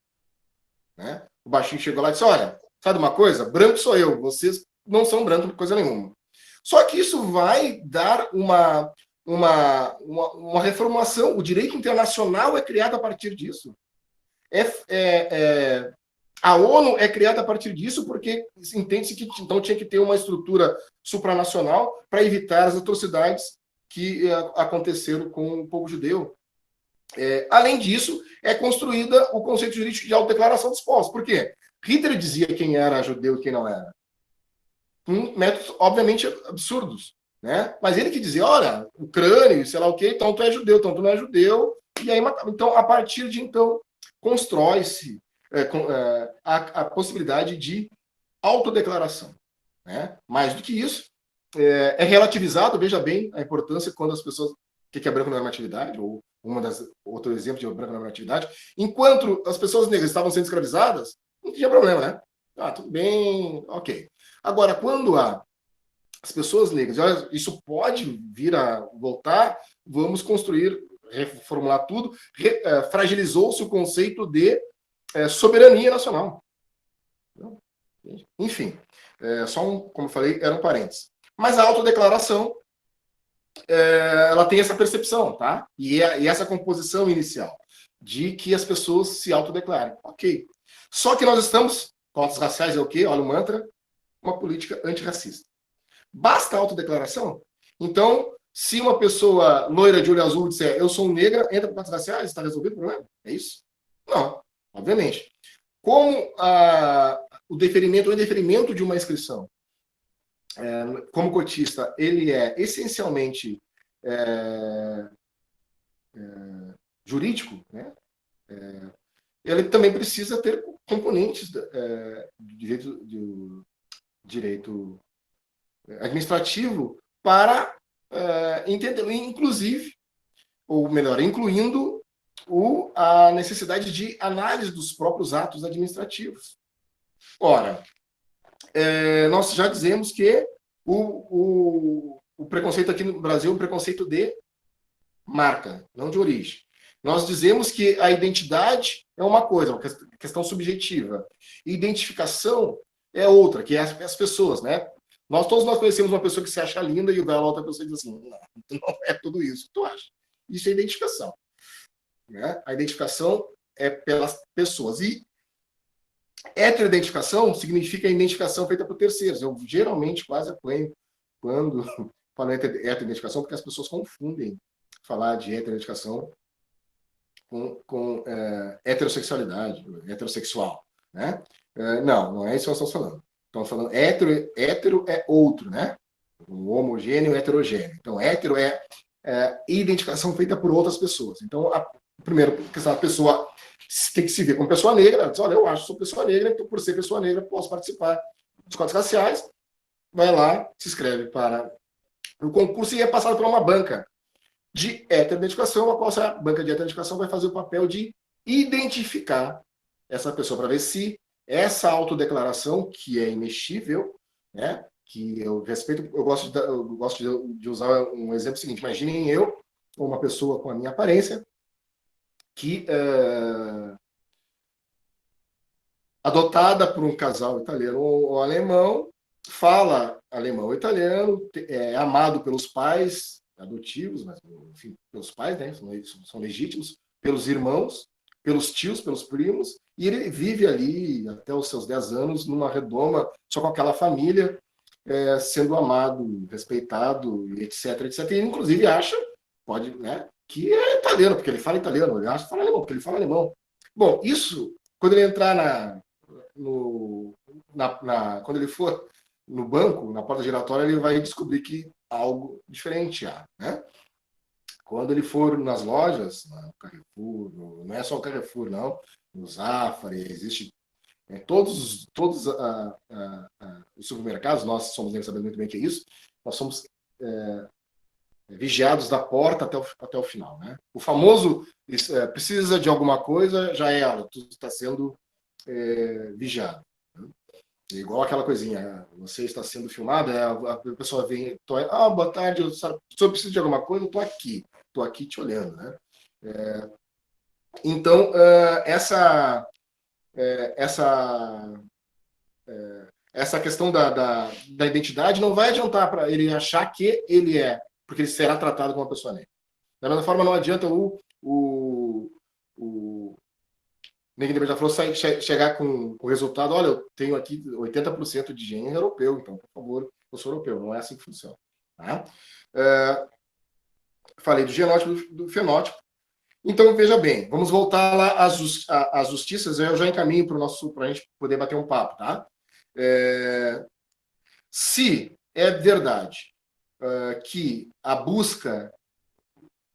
Né? O baixinho chegou lá e disse, olha, sabe uma coisa? Branco sou eu, vocês não são brancos por coisa nenhuma. Só que isso vai dar uma reformulação. O direito internacional é criado a partir disso. A ONU é criada a partir disso porque entende-se que então tinha que ter uma estrutura supranacional para evitar as atrocidades que aconteceram com o povo judeu. Além disso, é construída o conceito jurídico de autodeclaração dos povos. Por quê? Hitler dizia quem era judeu e quem não era. Com métodos, obviamente, absurdos. Né? Mas ele que dizia, olha, o crânio, sei lá o quê, então tu é judeu, então tu não é judeu. E aí, então, a partir de então, constrói-se a possibilidade de autodeclaração. Né? Mais do que isso, é relativizado, veja bem a importância quando as pessoas... O que é branco-normatividade? Ou outro exemplo de branco-normatividade. Enquanto as pessoas negras estavam sendo escravizadas, não tinha problema, né? Tudo bem, ok. Agora, quando as pessoas negras, olha, isso pode vir a voltar, vamos construir reformular tudo, fragilizou-se o conceito de soberania nacional. Enfim, como eu falei, era um parênteses. Mas a autodeclaração, ela tem essa percepção, tá? E essa composição inicial de que as pessoas se autodeclarem. Ok. Só que nós estamos, cotas raciais é o quê? Olha o mantra, uma política antirracista. Basta a autodeclaração? Então, se uma pessoa loira de olho azul disser eu sou negra, entra para cotas raciais, está resolvido o problema? É isso? Não, obviamente. Como o deferimento ou indeferimento de uma inscrição, como cotista, ele é essencialmente jurídico, né? Ele também precisa ter componentes do direito administrativo para entender, inclusive, ou melhor, incluindo a necessidade de análise dos próprios atos administrativos. Ora, nós já dizemos que o preconceito aqui no Brasil é um preconceito de marca, não de origem. Nós dizemos que a identidade é uma coisa, uma questão subjetiva. Identificação é outra, que é as pessoas, né? Todos nós conhecemos uma pessoa que se acha linda e vai lá outra pessoa e diz assim, não é tudo isso que tu acha. Isso é identificação. Né? A identificação é pelas pessoas. E heteroidentificação significa a identificação feita por terceiros. Eu geralmente quase apanho quando falo heteroidentificação, porque as pessoas confundem falar de heteroidentificação com heterossexualidade, heterossexual. Né? Não é isso que nós estamos falando. Estamos falando hétero é outro, né? O homogêneo, heterogêneo. Então, hétero é identificação feita por outras pessoas. Então, primeiro, porque a pessoa tem que se ver como pessoa negra, ela diz, olha, eu acho que sou pessoa negra, então, por ser pessoa negra, posso participar dos cotas raciais, vai lá, se inscreve para o concurso e é passado por uma banca de heteroidentificação, a qual essa banca de heteroidentificação vai fazer o papel de identificar essa pessoa, para ver se essa autodeclaração, que é imexível, né, que eu respeito, eu gosto de usar um exemplo seguinte, imaginem eu, ou uma pessoa com a minha aparência, que adotada por um casal italiano ou alemão, fala alemão ou italiano, é amado pelos pais adotivos, mas enfim, pelos pais, né, são legítimos, pelos irmãos, pelos tios, pelos primos, e ele vive ali até os seus 10 anos numa redoma, só com aquela família, sendo amado, respeitado, etc, etc. E ele, inclusive, acha, né, que é italiano, porque ele fala italiano, ele acha que fala alemão, porque ele fala alemão. Bom, isso, quando ele entrar quando ele for no banco, na porta giratória, ele vai descobrir que algo diferente há, né? Quando ele for nas lojas, no Carrefour, não é só o Carrefour, não, no Zafari, existe todos os supermercados, nós somos sabendo muito bem que é isso, nós somos vigiados da porta até o final, né? O famoso precisa de alguma coisa, já tu está sendo vigiado. Né? Igual aquela coisinha, você está sendo filmado, a pessoa vem, boa tarde, o senhor precisa de alguma coisa, eu estou aqui te olhando, né? Então, essa questão da identidade não vai adiantar para ele achar que ele porque ele será tratado como uma pessoa negra. Da mesma forma, não adianta o Neguinho já falou, chegar com o resultado, olha, eu tenho aqui 80% de gene europeu, então, por favor, eu sou europeu. Não é assim que funciona. Tá? Falei do genótipo, do fenótipo. Então, veja bem, vamos voltar lá às justiças, eu já encaminho para a gente poder bater um papo, tá? Se é verdade que a busca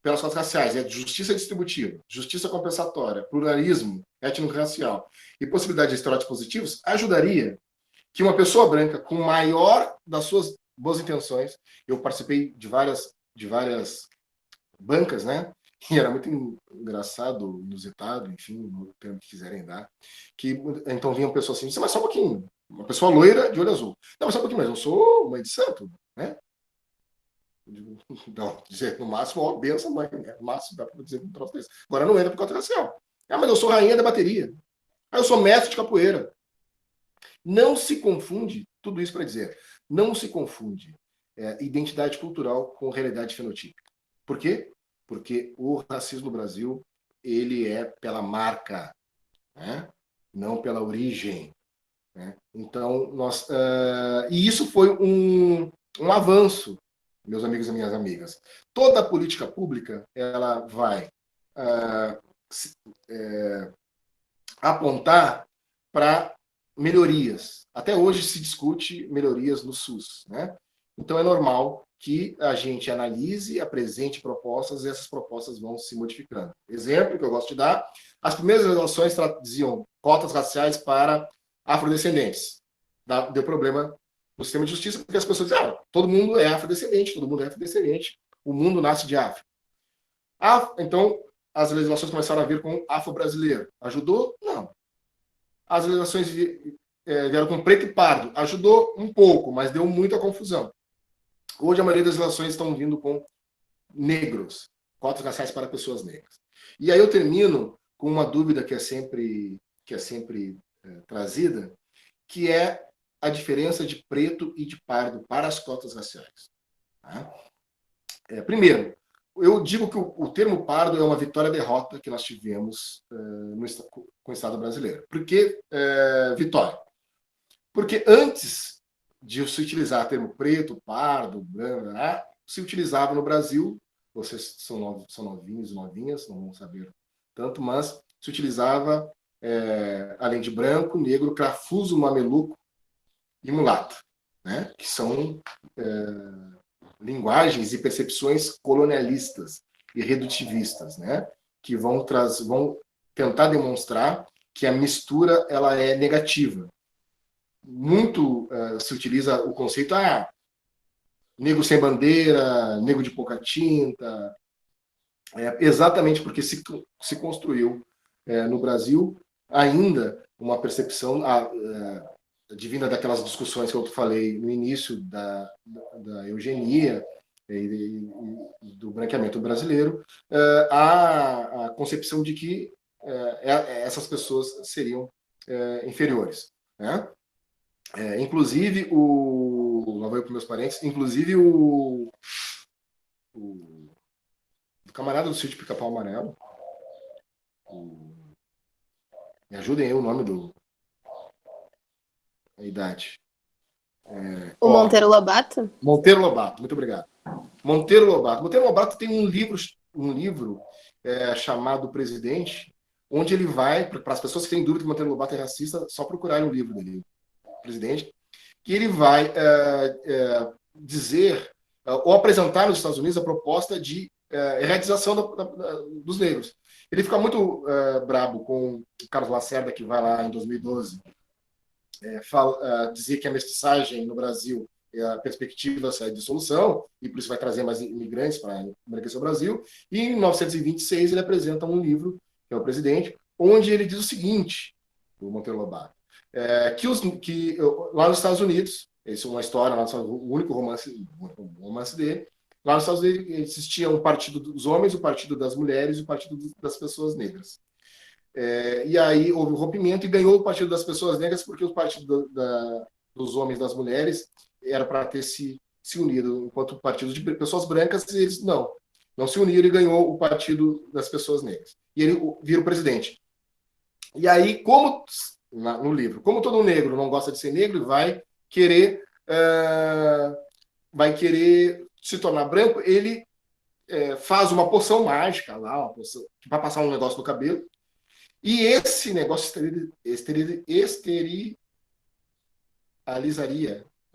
pelas cotas raciais é justiça distributiva, justiça compensatória, pluralismo étnico-racial e possibilidade de estereótipos positivos, ajudaria que uma pessoa branca com maior das suas boas intenções, eu participei de várias bancas, né? E era muito engraçado, inusitado, enfim, no termo que quiserem dar, que então vinham pessoas assim, mas só um pouquinho, uma pessoa loira de olho azul. Não, mas só um pouquinho, mas eu sou mãe de santo, né? Não, dizer no máximo, ó, benção, mãe, né? No máximo dá para dizer um troço desse. Agora não entra por cota racial. Ah, mas eu sou rainha da bateria. Ah, eu sou mestre de capoeira. Não se confunde, tudo isso para dizer, não se confunde identidade cultural com realidade fenotípica. Por quê? Porque o racismo no Brasil, ele é pela marca, né? Não pela origem. Né? Então, e isso foi um avanço, meus amigos e minhas amigas. Toda política pública, ela vai apontar para melhorias. Até hoje se discute melhorias no SUS, né? Então é normal que a gente analise, apresente propostas e essas propostas vão se modificando. Exemplo que eu gosto de dar, as primeiras legislações diziam cotas raciais para afrodescendentes. Deu problema no sistema de justiça, porque as pessoas dizem, todo mundo é afrodescendente, o mundo nasce de África. Então, as legislações começaram a vir com afro-brasileiro. Ajudou? Não. As legislações vieram com preto e pardo. Ajudou um pouco, mas deu muita confusão. Hoje, a maioria das legislações estão vindo com negros, cotas raciais para pessoas negras. E aí eu termino com uma dúvida que é sempre trazida, que é a diferença de preto e de pardo para as cotas raciais. Tá? Primeiro, eu digo que o termo pardo é uma vitória-derrota que nós tivemos com o Estado brasileiro. Por que vitória? Porque antes de se utilizar o termo preto, pardo, branco, se utilizava no Brasil, vocês são novinhos e novinhas, não vão saber tanto, mas se utilizava, além de branco, negro, crafuso, mameluco e mulato, né? Que são linguagens e percepções colonialistas e redutivistas, né? Que vão tentar demonstrar que a mistura ela é negativa. Muito se utiliza o conceito negro sem bandeira, negro de pouca tinta, exatamente porque se construiu no Brasil ainda uma percepção advinda daquelas discussões que eu falei no início da eugenia e do branqueamento brasileiro, a concepção de que essas pessoas seriam inferiores, né? Inclusive lá vou eu para meus parentes, inclusive o camarada do sítio Pica-Pau Amarelo, me ajudem aí o nome a idade. Monteiro Lobato? Monteiro Lobato, muito obrigado. Monteiro Lobato tem um livro chamado Presidente, onde ele vai, para as pessoas que têm dúvida que Monteiro Lobato é racista, só procurarem o livro dele, Presidente, que ele vai dizer ou apresentar nos Estados Unidos a proposta de erradicação dos negros. Ele fica muito brabo com o Carlos Lacerda, que vai lá em 2012 dizer que a mestiçagem no Brasil a perspectiva é de solução, e por isso vai trazer mais imigrantes para embranquecer o Brasil. E em 1926 ele apresenta um livro, que é o Presidente, onde ele diz o seguinte, o Monteiro Lobato, que lá nos Estados Unidos, isso é uma história, o único romance dele, lá nos Estados Unidos existia um partido dos homens, o partido das mulheres e o partido das pessoas negras. E aí houve um rompimento e ganhou o partido das pessoas negras porque o partido dos homens e das mulheres era para ter se unido, enquanto o partido de pessoas brancas, eles não se uniram e ganhou o partido das pessoas negras. E ele vira o presidente. E aí, no livro, como todo negro não gosta de ser negro, vai querer se tornar branco, ele faz uma poção mágica lá, para passar um negócio no cabelo, e esse negócio esterilizaria.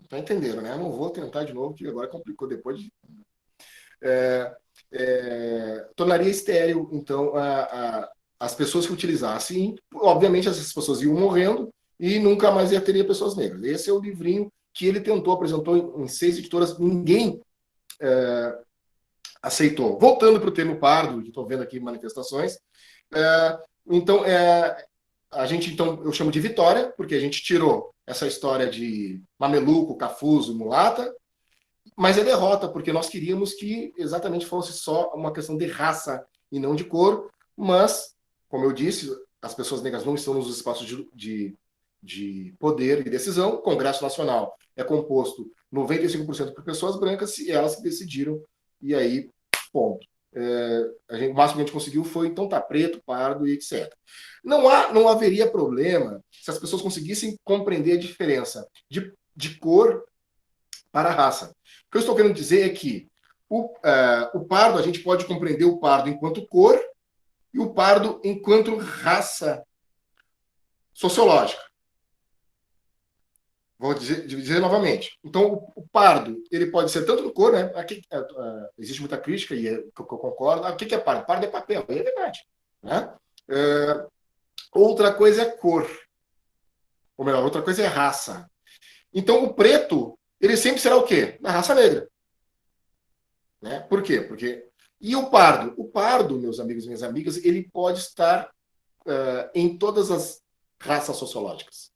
Tá entendendo, né? Eu não vou tentar de novo, porque agora complicou depois de... tornaria estéril, então, as pessoas que utilizassem. Obviamente, essas pessoas iam morrendo e nunca mais teria pessoas negras. Esse é o livrinho que ele apresentou em 6 editoras, ninguém aceitou. Voltando para o termo pardo, que estou vendo aqui manifestações, então, eu chamo de vitória, porque a gente tirou essa história de mameluco, cafuso, mulata, mas é derrota, porque nós queríamos que exatamente fosse só uma questão de raça e não de cor, mas, como eu disse, as pessoas negras não estão nos espaços de poder e decisão. O Congresso Nacional é composto 95% por pessoas brancas e elas que decidiram, e aí, ponto. O máximo que a gente conseguiu foi, então, tá preto, pardo e etc. Não haveria problema se as pessoas conseguissem compreender a diferença de cor para a raça. O que eu estou querendo dizer é que o pardo, a gente pode compreender o pardo enquanto cor e o pardo enquanto raça sociológica. Vou dizer novamente. Então, o pardo, ele pode ser tanto cor, né? Aqui, existe muita crítica, e eu concordo. O que é pardo? Pardo é papel, e é verdade. Né? Outra coisa é cor. Ou melhor, outra coisa é raça. Então, o preto, ele sempre será o quê? Da raça negra. Né? Por quê? E o pardo? O pardo, meus amigos e minhas amigas, ele pode estar em todas as raças sociológicas.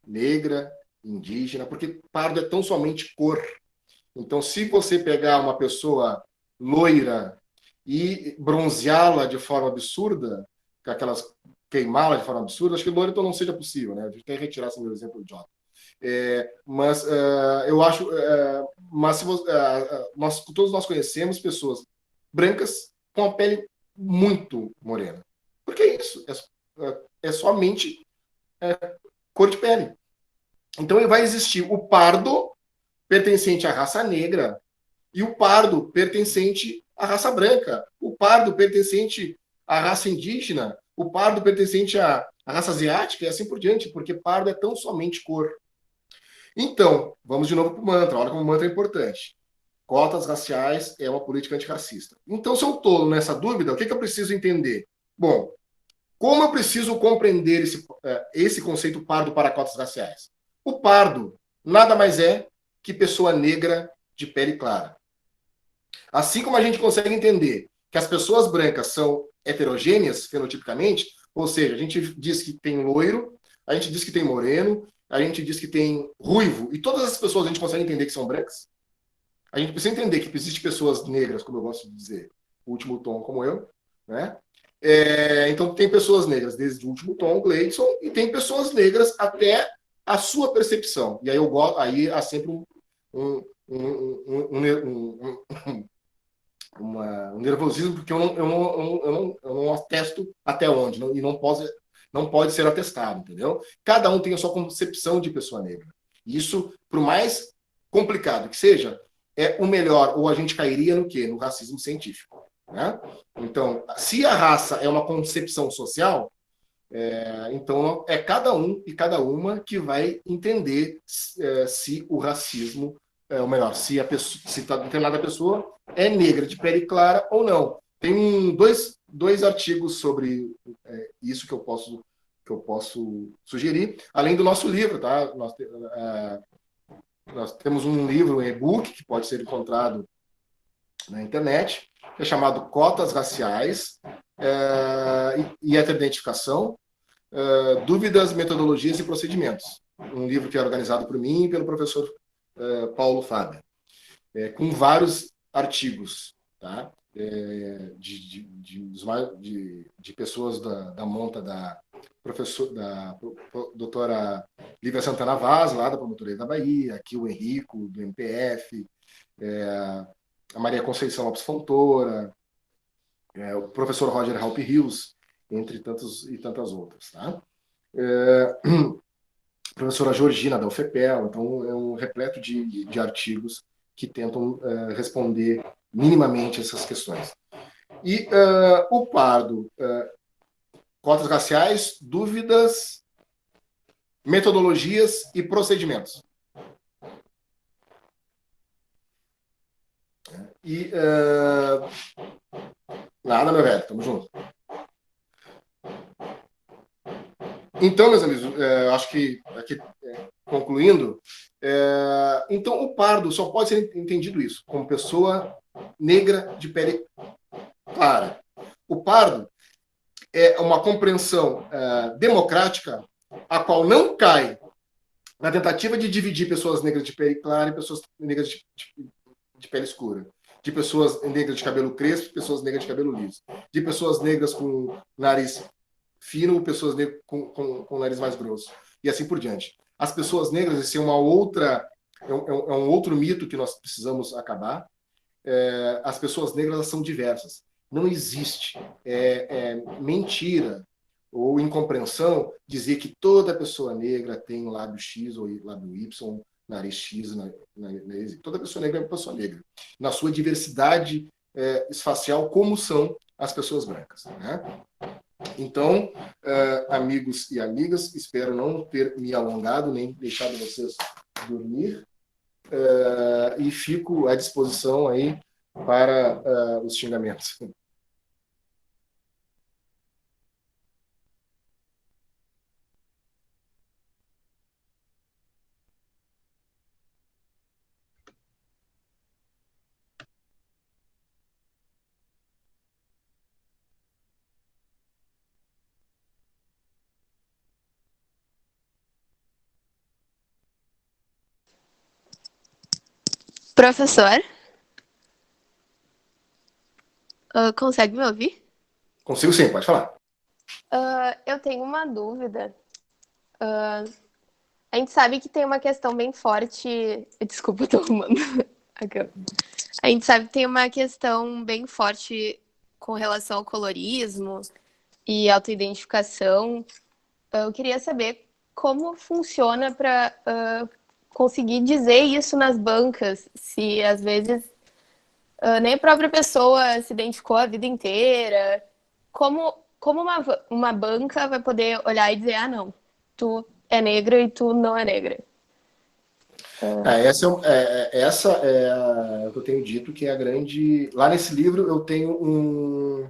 Negra, indígena, porque pardo é tão somente cor. Então, se você pegar uma pessoa loira e bronzeá-la de forma absurda, queimá-la de forma absurda, acho que loira então não seja possível, né? A gente tem que retirar esse meu exemplo idiota. Mas eu acho, mas se você, todos nós conhecemos pessoas brancas com a pele muito morena. Por que isso? É somente cor de pele. Então vai existir o pardo pertencente à raça negra e o pardo pertencente à raça branca, o pardo pertencente à raça indígena, o pardo pertencente à raça asiática e assim por diante, porque pardo é tão somente cor. Então, vamos de novo para o mantra. Olha como o mantra é importante. Cotas raciais é uma política antirracista. Então, se eu estou nessa dúvida, o que eu preciso entender? Bom, como eu preciso compreender esse conceito pardo para cotas raciais? O pardo nada mais é que pessoa negra de pele clara. Assim como a gente consegue entender que as pessoas brancas são heterogêneas fenotipicamente, ou seja, a gente diz que tem loiro, a gente diz que tem moreno, a gente diz que tem ruivo, e todas as pessoas a gente consegue entender que são brancas. A gente precisa entender que existem pessoas negras, como eu gosto de dizer, o último tom como eu, né? Então tem pessoas negras desde o último tom, Gleidson, e tem pessoas negras até a sua percepção. E aí há sempre um nervosismo, porque eu não atesto até onde, e não pode ser atestado, entendeu? Cada um tem a sua concepção de pessoa negra. Isso, por mais complicado que seja, é o melhor, ou a gente cairia no quê? No racismo científico. Né? Então, se a raça é uma concepção social, então é cada um e cada uma que vai entender se o racismo, ou melhor, se determinada pessoa é negra de pele clara ou não. Tem dois artigos sobre isso que eu posso sugerir, além do nosso livro, tá? Nós temos um livro, um e-book, que pode ser encontrado na internet, que é chamado Cotas Raciais e Heteroidentificação, Dúvidas, Metodologias e Procedimentos. Um livro que é organizado por mim e pelo professor Paulo Fábio, com vários artigos, tá? De pessoas da monta da doutora Lívia Santana Vaz, lá da Promotoria da Bahia, aqui o Henrico, do MPF, a Maria Conceição Lopes Fontoura, o professor Roger Halp Hills, entre tantas outras. Tá? A professora Georgina, da UFPEL, então é um repleto de artigos que tentam responder minimamente essas questões. E o pardo, cotas raciais, dúvidas, metodologias e procedimentos. E nada, meu velho, tamo junto. Então, meus amigos, acho que aqui, concluindo, então o pardo só pode ser entendido isso como pessoa negra de pele clara. O pardo é uma compreensão democrática a qual não cai na tentativa de dividir pessoas negras de pele clara e pessoas negras de pele escura, de pessoas negras de cabelo crespo e pessoas negras de cabelo liso, de pessoas negras com nariz fino, pessoas negras com nariz mais grosso, e assim por diante. As pessoas negras, esse é uma outra, é um outro mito que nós precisamos acabar. As pessoas negras, elas são diversas. Não existe mentira ou incompreensão dizer que toda pessoa negra tem lábio X ou lábio Y, nariz X, nariz. Toda pessoa negra é uma pessoa negra, na sua diversidade espacial, como são as pessoas brancas, né? Então, amigos e amigas, espero não ter me alongado, nem deixado vocês dormir, e fico à disposição aí para os xingamentos. Professor, consegue me ouvir? Consigo sim, pode falar. Eu tenho uma dúvida. A gente sabe que tem uma questão bem forte. Desculpa, eu tô arrumando a câmera. A gente sabe que tem uma questão bem forte com relação ao colorismo e autoidentificação. Eu queria saber como funciona para conseguir dizer isso nas bancas, se às vezes nem a própria pessoa se identificou a vida inteira. Como uma banca vai poder olhar e dizer, não, tu é negra e tu não é negra? Essa é o que eu tenho dito, que é a grande... Lá nesse livro eu tenho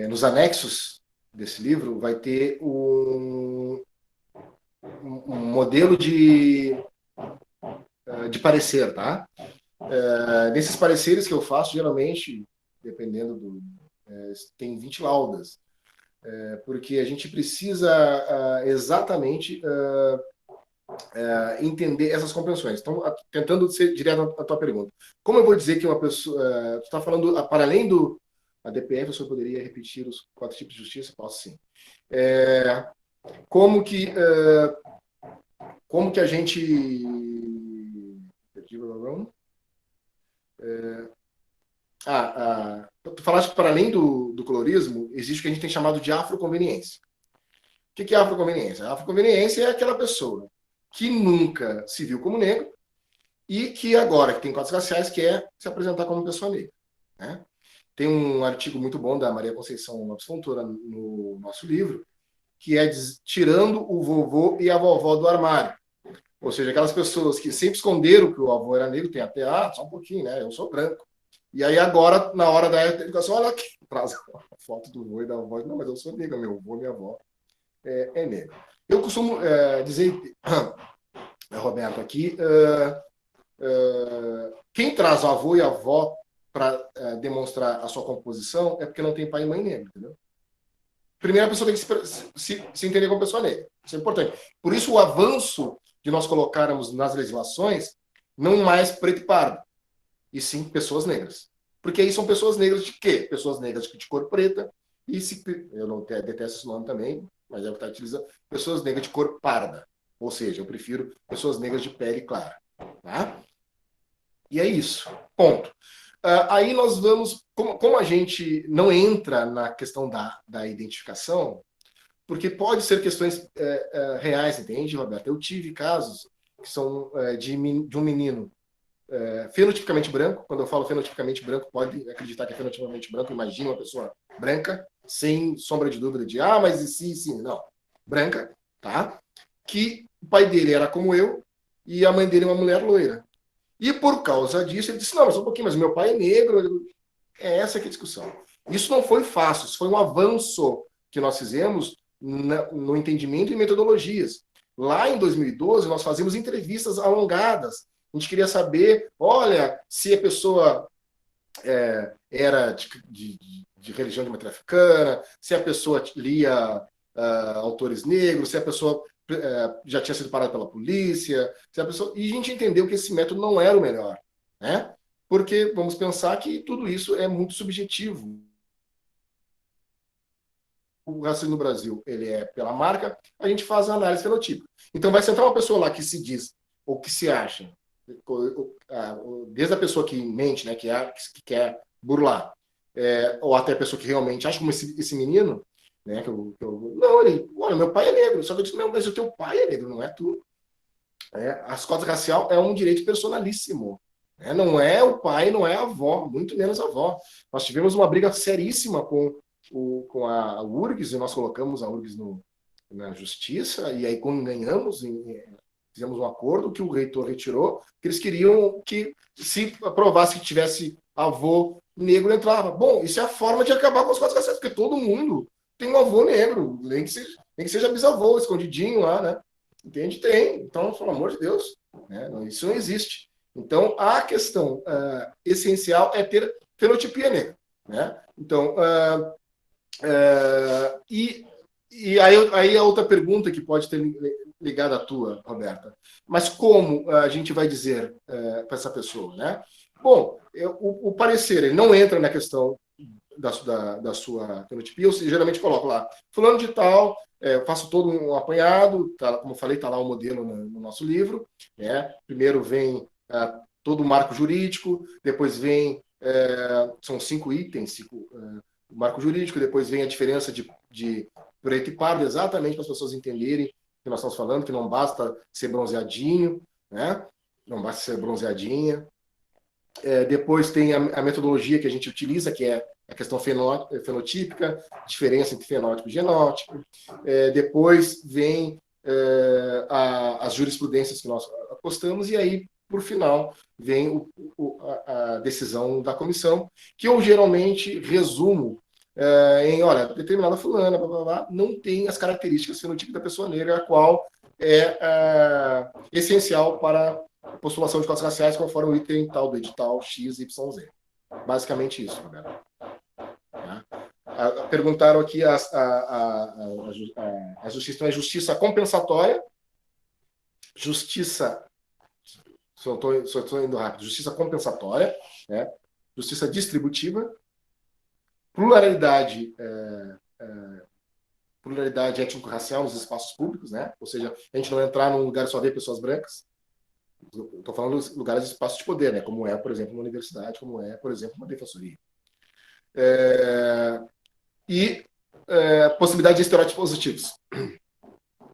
nos anexos desse livro vai ter um modelo de parecer, tá? Nesses pareceres que eu faço, geralmente, dependendo tem 20 laudas, porque a gente precisa exatamente entender essas compreensões. Então, tentando ser direto à tua pergunta. Como eu vou dizer que uma pessoa... tu está falando, para além a DPF, o senhor poderia repetir os 4 tipos de justiça? Posso sim. Como que a gente... tu falaste que para além do colorismo, existe o que a gente tem chamado de afroconveniência. O que é afroconveniência? A afroconveniência é aquela pessoa que nunca se viu como negro e que agora, que tem cotas raciais, quer se apresentar como pessoa negra, né? Tem um artigo muito bom da Maria Conceição Lopes Fontoura no nosso livro, que é tirando o vovô e a vovó do armário. Ou seja, aquelas pessoas que sempre esconderam que o avô era negro, tem até, só um pouquinho, né? Eu sou branco. E aí agora, na hora da educação, olha aqui, traz a foto do avô e da avó. Não, mas eu sou negro, meu avô, minha avó é negro. Eu costumo dizer, Roberto, aqui, quem traz o avô e a avó para demonstrar a sua composição é porque não tem pai e mãe negro, entendeu? Primeiro, a pessoa tem que se entender como pessoa negra. Isso é importante. Por isso, o avanço de nós colocarmos nas legislações não mais preto e pardo, e sim pessoas negras. Porque aí são pessoas negras de quê? Pessoas negras de cor preta, eu não detesto esse nome também, mas é o que está utilizando, pessoas negras de cor parda. Ou seja, eu prefiro pessoas negras de pele clara. Tá? E é isso. Ponto. Aí nós vamos... Como a gente não entra na questão da identificação, porque pode ser questões reais, entende, Roberto? Eu tive casos que são de um menino fenotipicamente branco. Quando eu falo fenotipicamente branco, pode acreditar que é fenotipicamente branco. Imagina uma pessoa branca, sem sombra de dúvida de mas e sim, não. Branca, tá? Que o pai dele era como eu e a mãe dele é uma mulher loira. E por causa disso, ele disse, não, mas só um pouquinho, mas meu pai é negro. É essa que é a discussão. Isso não foi fácil, isso foi um avanço que nós fizemos no entendimento e metodologias. Lá em 2012, nós fazíamos entrevistas alongadas. A gente queria saber, olha, se a pessoa era de religião de matriz africana, se a pessoa lia autores negros, se a pessoa já tinha sido parado pela polícia, se a pessoa... E a gente entendeu que esse método não era o melhor, né? Porque vamos pensar que tudo isso é muito subjetivo. O racismo no Brasil, ele é pela marca, a gente faz a análise fenotípica. Então vai sentar uma pessoa lá que se diz, ou que se acha, desde a pessoa que mente, né, que quer burlar, ou até a pessoa que realmente acha como esse menino, né, não, olha, meu pai é negro, só que eu disse, não, mas o teu pai é negro, não é tu. As cotas racial é um direito personalíssimo. Não é o pai, não é a avó, muito menos a avó. Nós tivemos uma briga seríssima com a URGS, e nós colocamos a URGS na justiça, e aí quando ganhamos, fizemos um acordo que o reitor retirou, que eles queriam que, se aprovasse que tivesse avô negro, entrava. Bom, isso é a forma de acabar com as cotas raciais, porque todo mundo tem um avô negro, nem que seja bisavô, escondidinho lá, né? Entende? Tem. Então, pelo amor de Deus, né? Isso não existe. Então, a questão essencial é ter fenotipia negra, né? Então, e aí a outra pergunta que pode ter ligado à tua, Roberta, mas como a gente vai dizer para essa pessoa, né? Bom, o parecer, ele não entra na questão da sua fenotipia, eu geralmente coloco lá, fulano de tal, faço todo um apanhado, tá, como eu falei, está lá o modelo no nosso livro, né? Primeiro vem todo o marco jurídico, depois vem, são 5 itens, o marco jurídico, depois vem a diferença de preto e pardo, exatamente para as pessoas entenderem que nós estamos falando, que não basta ser bronzeadinho, né? Não basta ser bronzeadinha. Depois tem a metodologia que a gente utiliza, que é a questão fenotípica, diferença entre fenótipo e genótipo. Depois vem as jurisprudências que nós apostamos, e aí, por final, vem a decisão da comissão, que eu geralmente resumo olha, determinada fulana, blá, blá, blá, não tem as características fenotípicas da pessoa negra, a qual é essencial para a postulação de cotas raciais, conforme o item tal do edital XYZ. Basicamente isso, Roberto. Perguntaram aqui a justiça, então é justiça compensatória, justiça, só estou indo rápido, justiça compensatória, né? Justiça distributiva, pluralidade étnico-racial nos espaços públicos, né? Ou seja, a gente não entrar num lugar e só ver pessoas brancas. Estou falando de lugares de espaços de poder, né? Como é, por exemplo, uma universidade, como é, por exemplo, uma defensoria. E possibilidade de estereótipos positivos,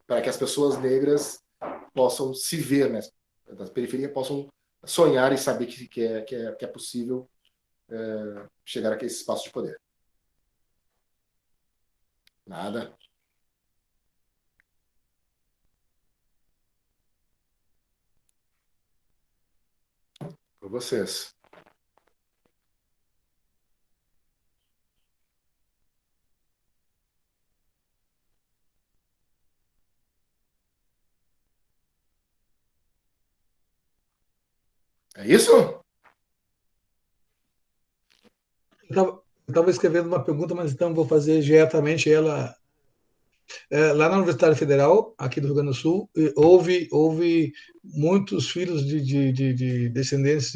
para que as pessoas negras possam se ver, né? Da periferia possam sonhar e saber que é possível chegar a esse espaço de poder. Nada. Por vocês. É isso? Eu estava escrevendo uma pergunta, mas então vou fazer diretamente ela. Lá na Universidade Federal, aqui do Rio Grande do Sul, houve muitos filhos de descendentes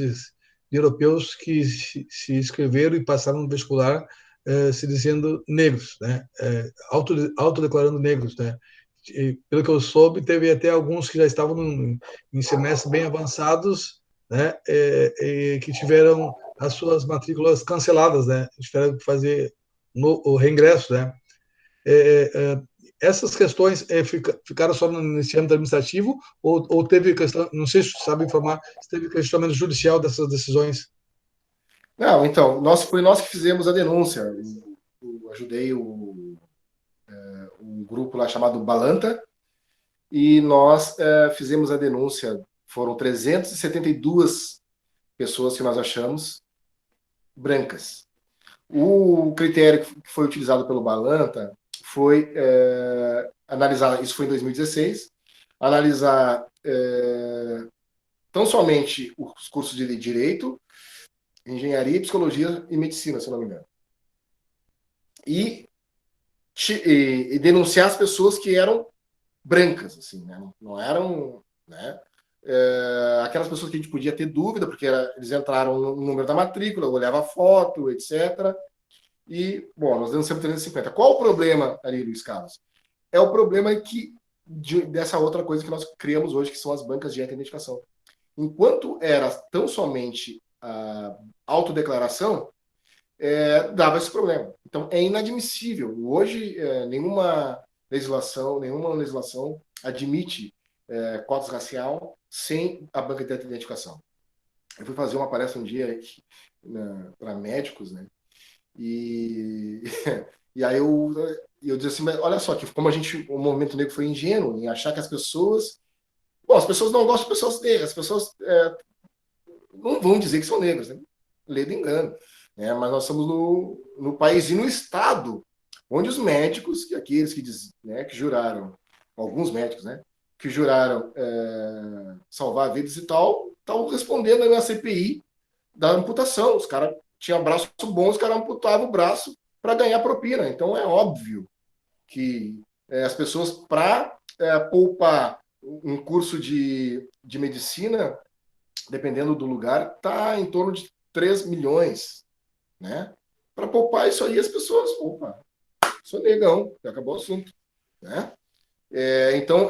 de europeus que se inscreveram e passaram no vestibular se dizendo negros, né? Autodeclarando negros, né? E, pelo que eu soube, teve até alguns que já estavam em semestres bem avançados, né? Que tiveram as suas matrículas canceladas, né? Tiveram que fazer o reingresso, né? Essas questões ficaram só nesse âmbito administrativo ou teve questão, não sei se você sabe informar, se teve questionamento judicial dessas decisões? Não, então, foi nós que fizemos a denúncia. Eu ajudei um grupo lá chamado Balanta, e nós fizemos a denúncia. Foram 372 pessoas que nós achamos brancas. O critério que foi utilizado pelo Balanta foi analisar, isso foi em 2016, analisar tão somente os cursos de Direito, Engenharia, Psicologia e Medicina, se não me engano. E denunciar as pessoas que eram brancas, assim, né? Não eram, né? Aquelas pessoas que a gente podia ter dúvida, porque eles entraram no número da matrícula, eu olhava a foto, etc. E, bom, nós demos sempre 350. Qual o problema ali, Luiz Carlos? É o problema dessa outra coisa que nós criamos hoje, que são as bancas de identificação. Enquanto era tão somente a autodeclaração, dava esse problema. Então, é inadmissível. Hoje, nenhuma legislação admite cotas racial sem a banca de identificação. Eu fui fazer uma palestra um dia para médicos, né? E, e aí eu disse assim, mas olha só, que como o movimento negro foi ingênuo em achar que as pessoas... Bom, as pessoas não gostam de pessoas negras, as pessoas não vão dizer que são negras, né? Lê do engano. Né? Mas nós estamos no país e no estado onde os médicos, aqueles que juraram, alguns médicos, né, que juraram salvar vidas e tal, estavam respondendo na CPI da amputação. Os caras tinham braço bom, os caras amputavam o braço para ganhar propina. Então é óbvio que as pessoas, para poupar um curso de medicina, dependendo do lugar, está em torno de 3 milhões. Né? Para poupar isso aí, as pessoas, opa, sou negão, acabou o assunto. Né? Então,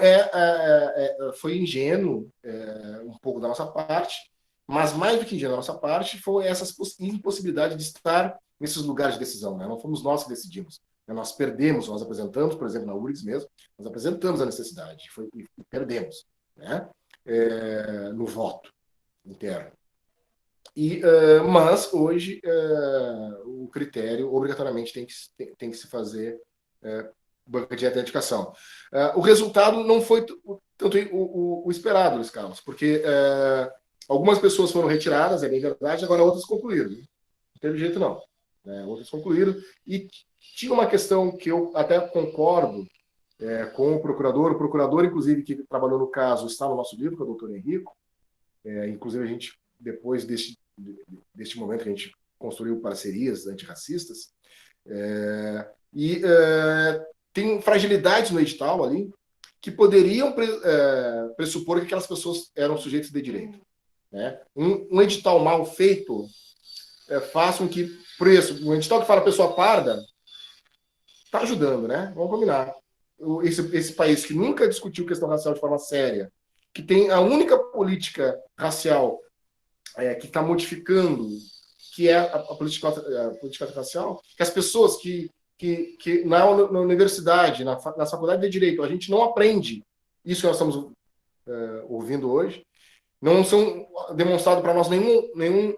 foi ingênuo um pouco da nossa parte, mas mais do que ingênuo da nossa parte foi essa impossibilidade de estar nesses lugares de decisão. Né? Não fomos nós que decidimos. Né? Nós perdemos, nós apresentamos, por exemplo, na URGS mesmo, nós apresentamos a necessidade e perdemos, né? No voto interno. Mas hoje o critério obrigatoriamente tem que se fazer banca de identificação. O resultado não foi tanto o esperado, Luiz Carlos, porque algumas pessoas foram retiradas, é bem verdade, agora outras concluíram. Não teve jeito não. Outras concluíram. E tinha uma questão que eu até concordo com o procurador, inclusive, que trabalhou no caso, está no nosso livro, que é o doutor Henrico. Inclusive, a gente, depois deste momento que a gente construiu parcerias antirracistas, tem fragilidades no edital ali que poderiam pressupor que aquelas pessoas eram sujeitos de direito. Né? Um edital mal feito faz com que, por isso, um edital que fala pessoa parda está ajudando, né? Vamos combinar. Esse país que nunca discutiu questão racial de forma séria, que tem a única política racial que está modificando, que é a política racial, que as pessoas que na universidade, nas faculdades de Direito, a gente não aprende isso que nós estamos ouvindo hoje, não são demonstrados para nós nenhum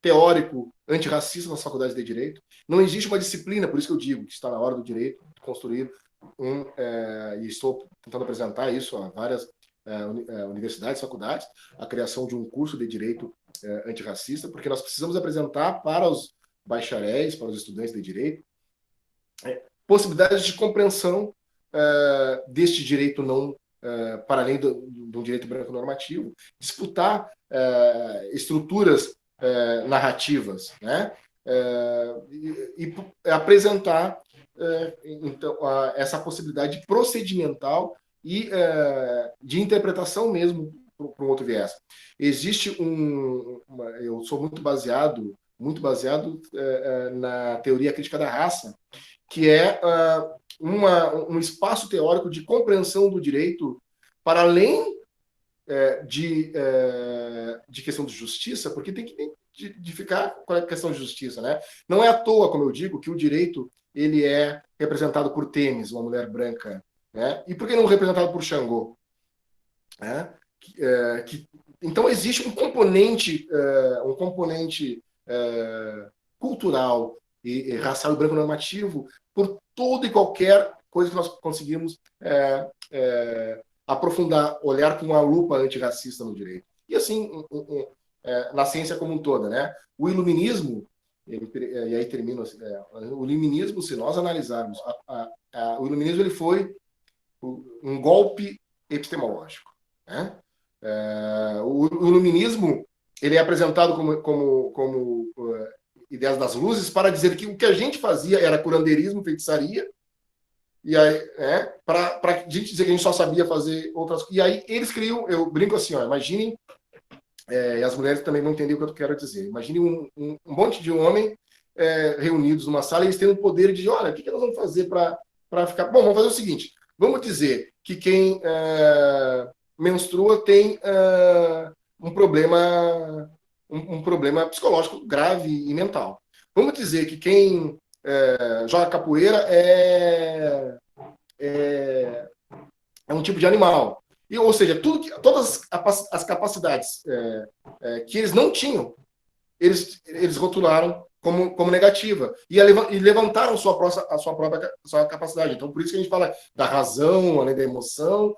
teórico antirracista nas faculdades de Direito, não existe uma disciplina, por isso que eu digo que está na hora do direito construir e estou tentando apresentar isso a várias universidades, faculdades, a criação de um curso de direito antirracista, porque nós precisamos apresentar para os bacharéis, para os estudantes de direito, possibilidades de compreensão deste direito não para além do direito branco normativo, disputar estruturas narrativas, né? E apresentar então essa possibilidade procedimental e de interpretação mesmo para um outro viés. Existe eu sou muito baseado na teoria crítica da raça, que é um espaço teórico de compreensão do direito para além de questão de justiça, porque tem que ficar com a questão de justiça, né? Não é à toa, como eu digo, que o direito ele é representado por Tênis, uma mulher branca, né? E por que não representado por Xangô? Né? Então existe um componente cultural e racial e branco normativo por toda e qualquer coisa que nós conseguimos aprofundar, olhar com uma lupa antirracista no direito. E assim, na ciência como um todo, né? O iluminismo, e aí termino, o iluminismo, se nós analisarmos, o iluminismo ele foi um golpe epistemológico, né? O iluminismo ele é apresentado como ideias das luzes para dizer que o que a gente fazia era curandeirismo, feitiçaria, E aí, para a gente dizer que a gente só sabia fazer outras coisas. E aí eles criam, eu brinco assim, ó, imaginem, e as mulheres também vão entender o que eu quero dizer. Imagine um monte de homem reunidos numa sala e eles têm o poder de, olha, o que nós vamos fazer para ficar... Bom, vamos fazer o seguinte, vamos dizer que quem menstrua tem um problema psicológico grave e mental. Vamos dizer que quem joga capoeira é um tipo de animal. Ou seja, todas as capacidades que eles não tinham, eles rotularam como negativa. E levantaram a sua própria capacidade. Então, por isso que a gente fala da razão, além da emoção.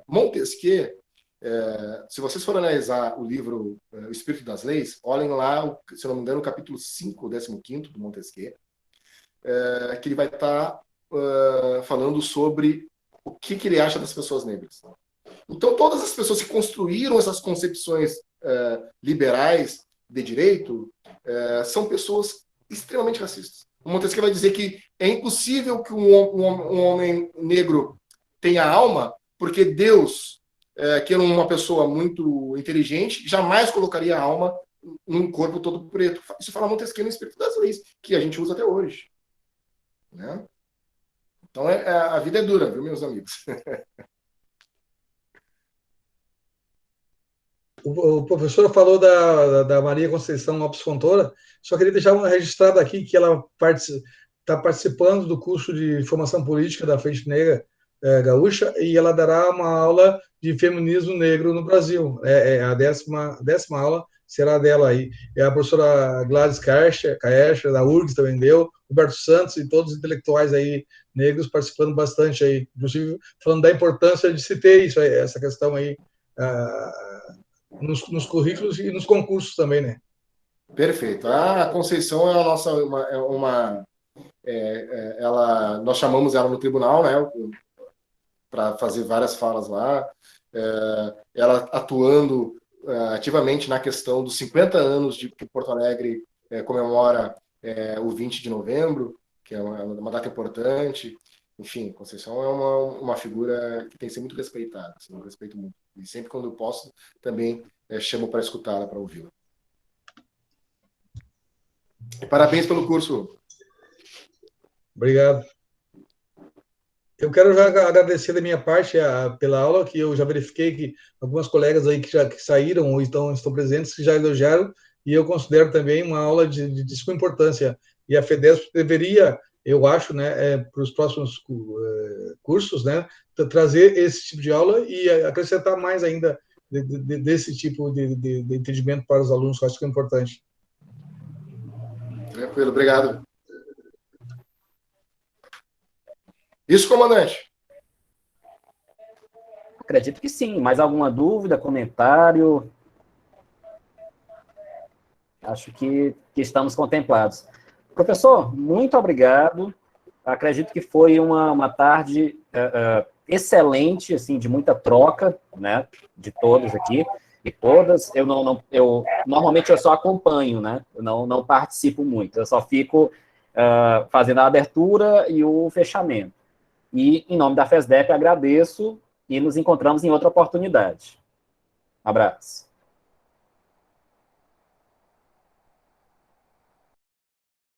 Montesquieu, se vocês forem analisar o livro O Espírito das Leis, olhem lá, se não me engano, o capítulo 5, 15º do Montesquieu, que ele vai estar falando sobre o que ele acha das pessoas negras. Então, todas as pessoas que construíram essas concepções liberais de direito são pessoas extremamente racistas. O Montesquieu vai dizer que é impossível que um homem negro tenha alma, porque Deus, que era uma pessoa muito inteligente, jamais colocaria a alma num corpo todo preto. Isso fala Montesquieu no Espírito das Leis, que a gente usa até hoje. Né? Então, a vida é dura, viu, meus amigos? O professor falou da Maria Conceição Lopes Fontoura, só queria deixar registrado aqui que ela está participando do curso de formação política da Frente Negra Gaúcha, e ela dará uma aula de feminismo negro no Brasil. A décima aula será dela aí. É a professora Gladys Caescher, da URGS também deu, Roberto Santos e todos os intelectuais aí negros participando bastante aí, inclusive falando da importância de se ter isso aí, essa questão aí nos currículos e nos concursos também, né? Perfeito. A Conceição é a nossa nós chamamos ela no tribunal, né, para fazer várias falas lá, ela atuando ativamente na questão dos 50 anos de que Porto Alegre comemora o 20 de novembro, que é uma data importante. Enfim, Conceição é uma figura que tem que ser muito respeitada, assim, eu respeito muito. E sempre quando eu posso, também chamo para escutá-la, para ouvi-la. Parabéns pelo curso. Obrigado. Eu quero já agradecer da minha parte pela aula, que eu já verifiquei que algumas colegas aí que saíram ou estão presentes, que já elogiaram, e eu considero também uma aula de suma importância. E a FEDESP deveria, eu acho, né, para os próximos cursos, né, trazer esse tipo de aula e acrescentar mais ainda desse tipo de entendimento para os alunos, que eu acho que é importante. Tranquilo, obrigado. Isso, comandante? Acredito que sim. Mais alguma dúvida, comentário? Acho que estamos contemplados. Professor, muito obrigado. Acredito que foi uma tarde excelente, assim, de muita troca, né, de todos aqui e todas. Normalmente eu só acompanho, né? Eu não participo muito. Eu só fico fazendo a abertura e o fechamento. E, em nome da FESDEP, agradeço e nos encontramos em outra oportunidade. Abraço.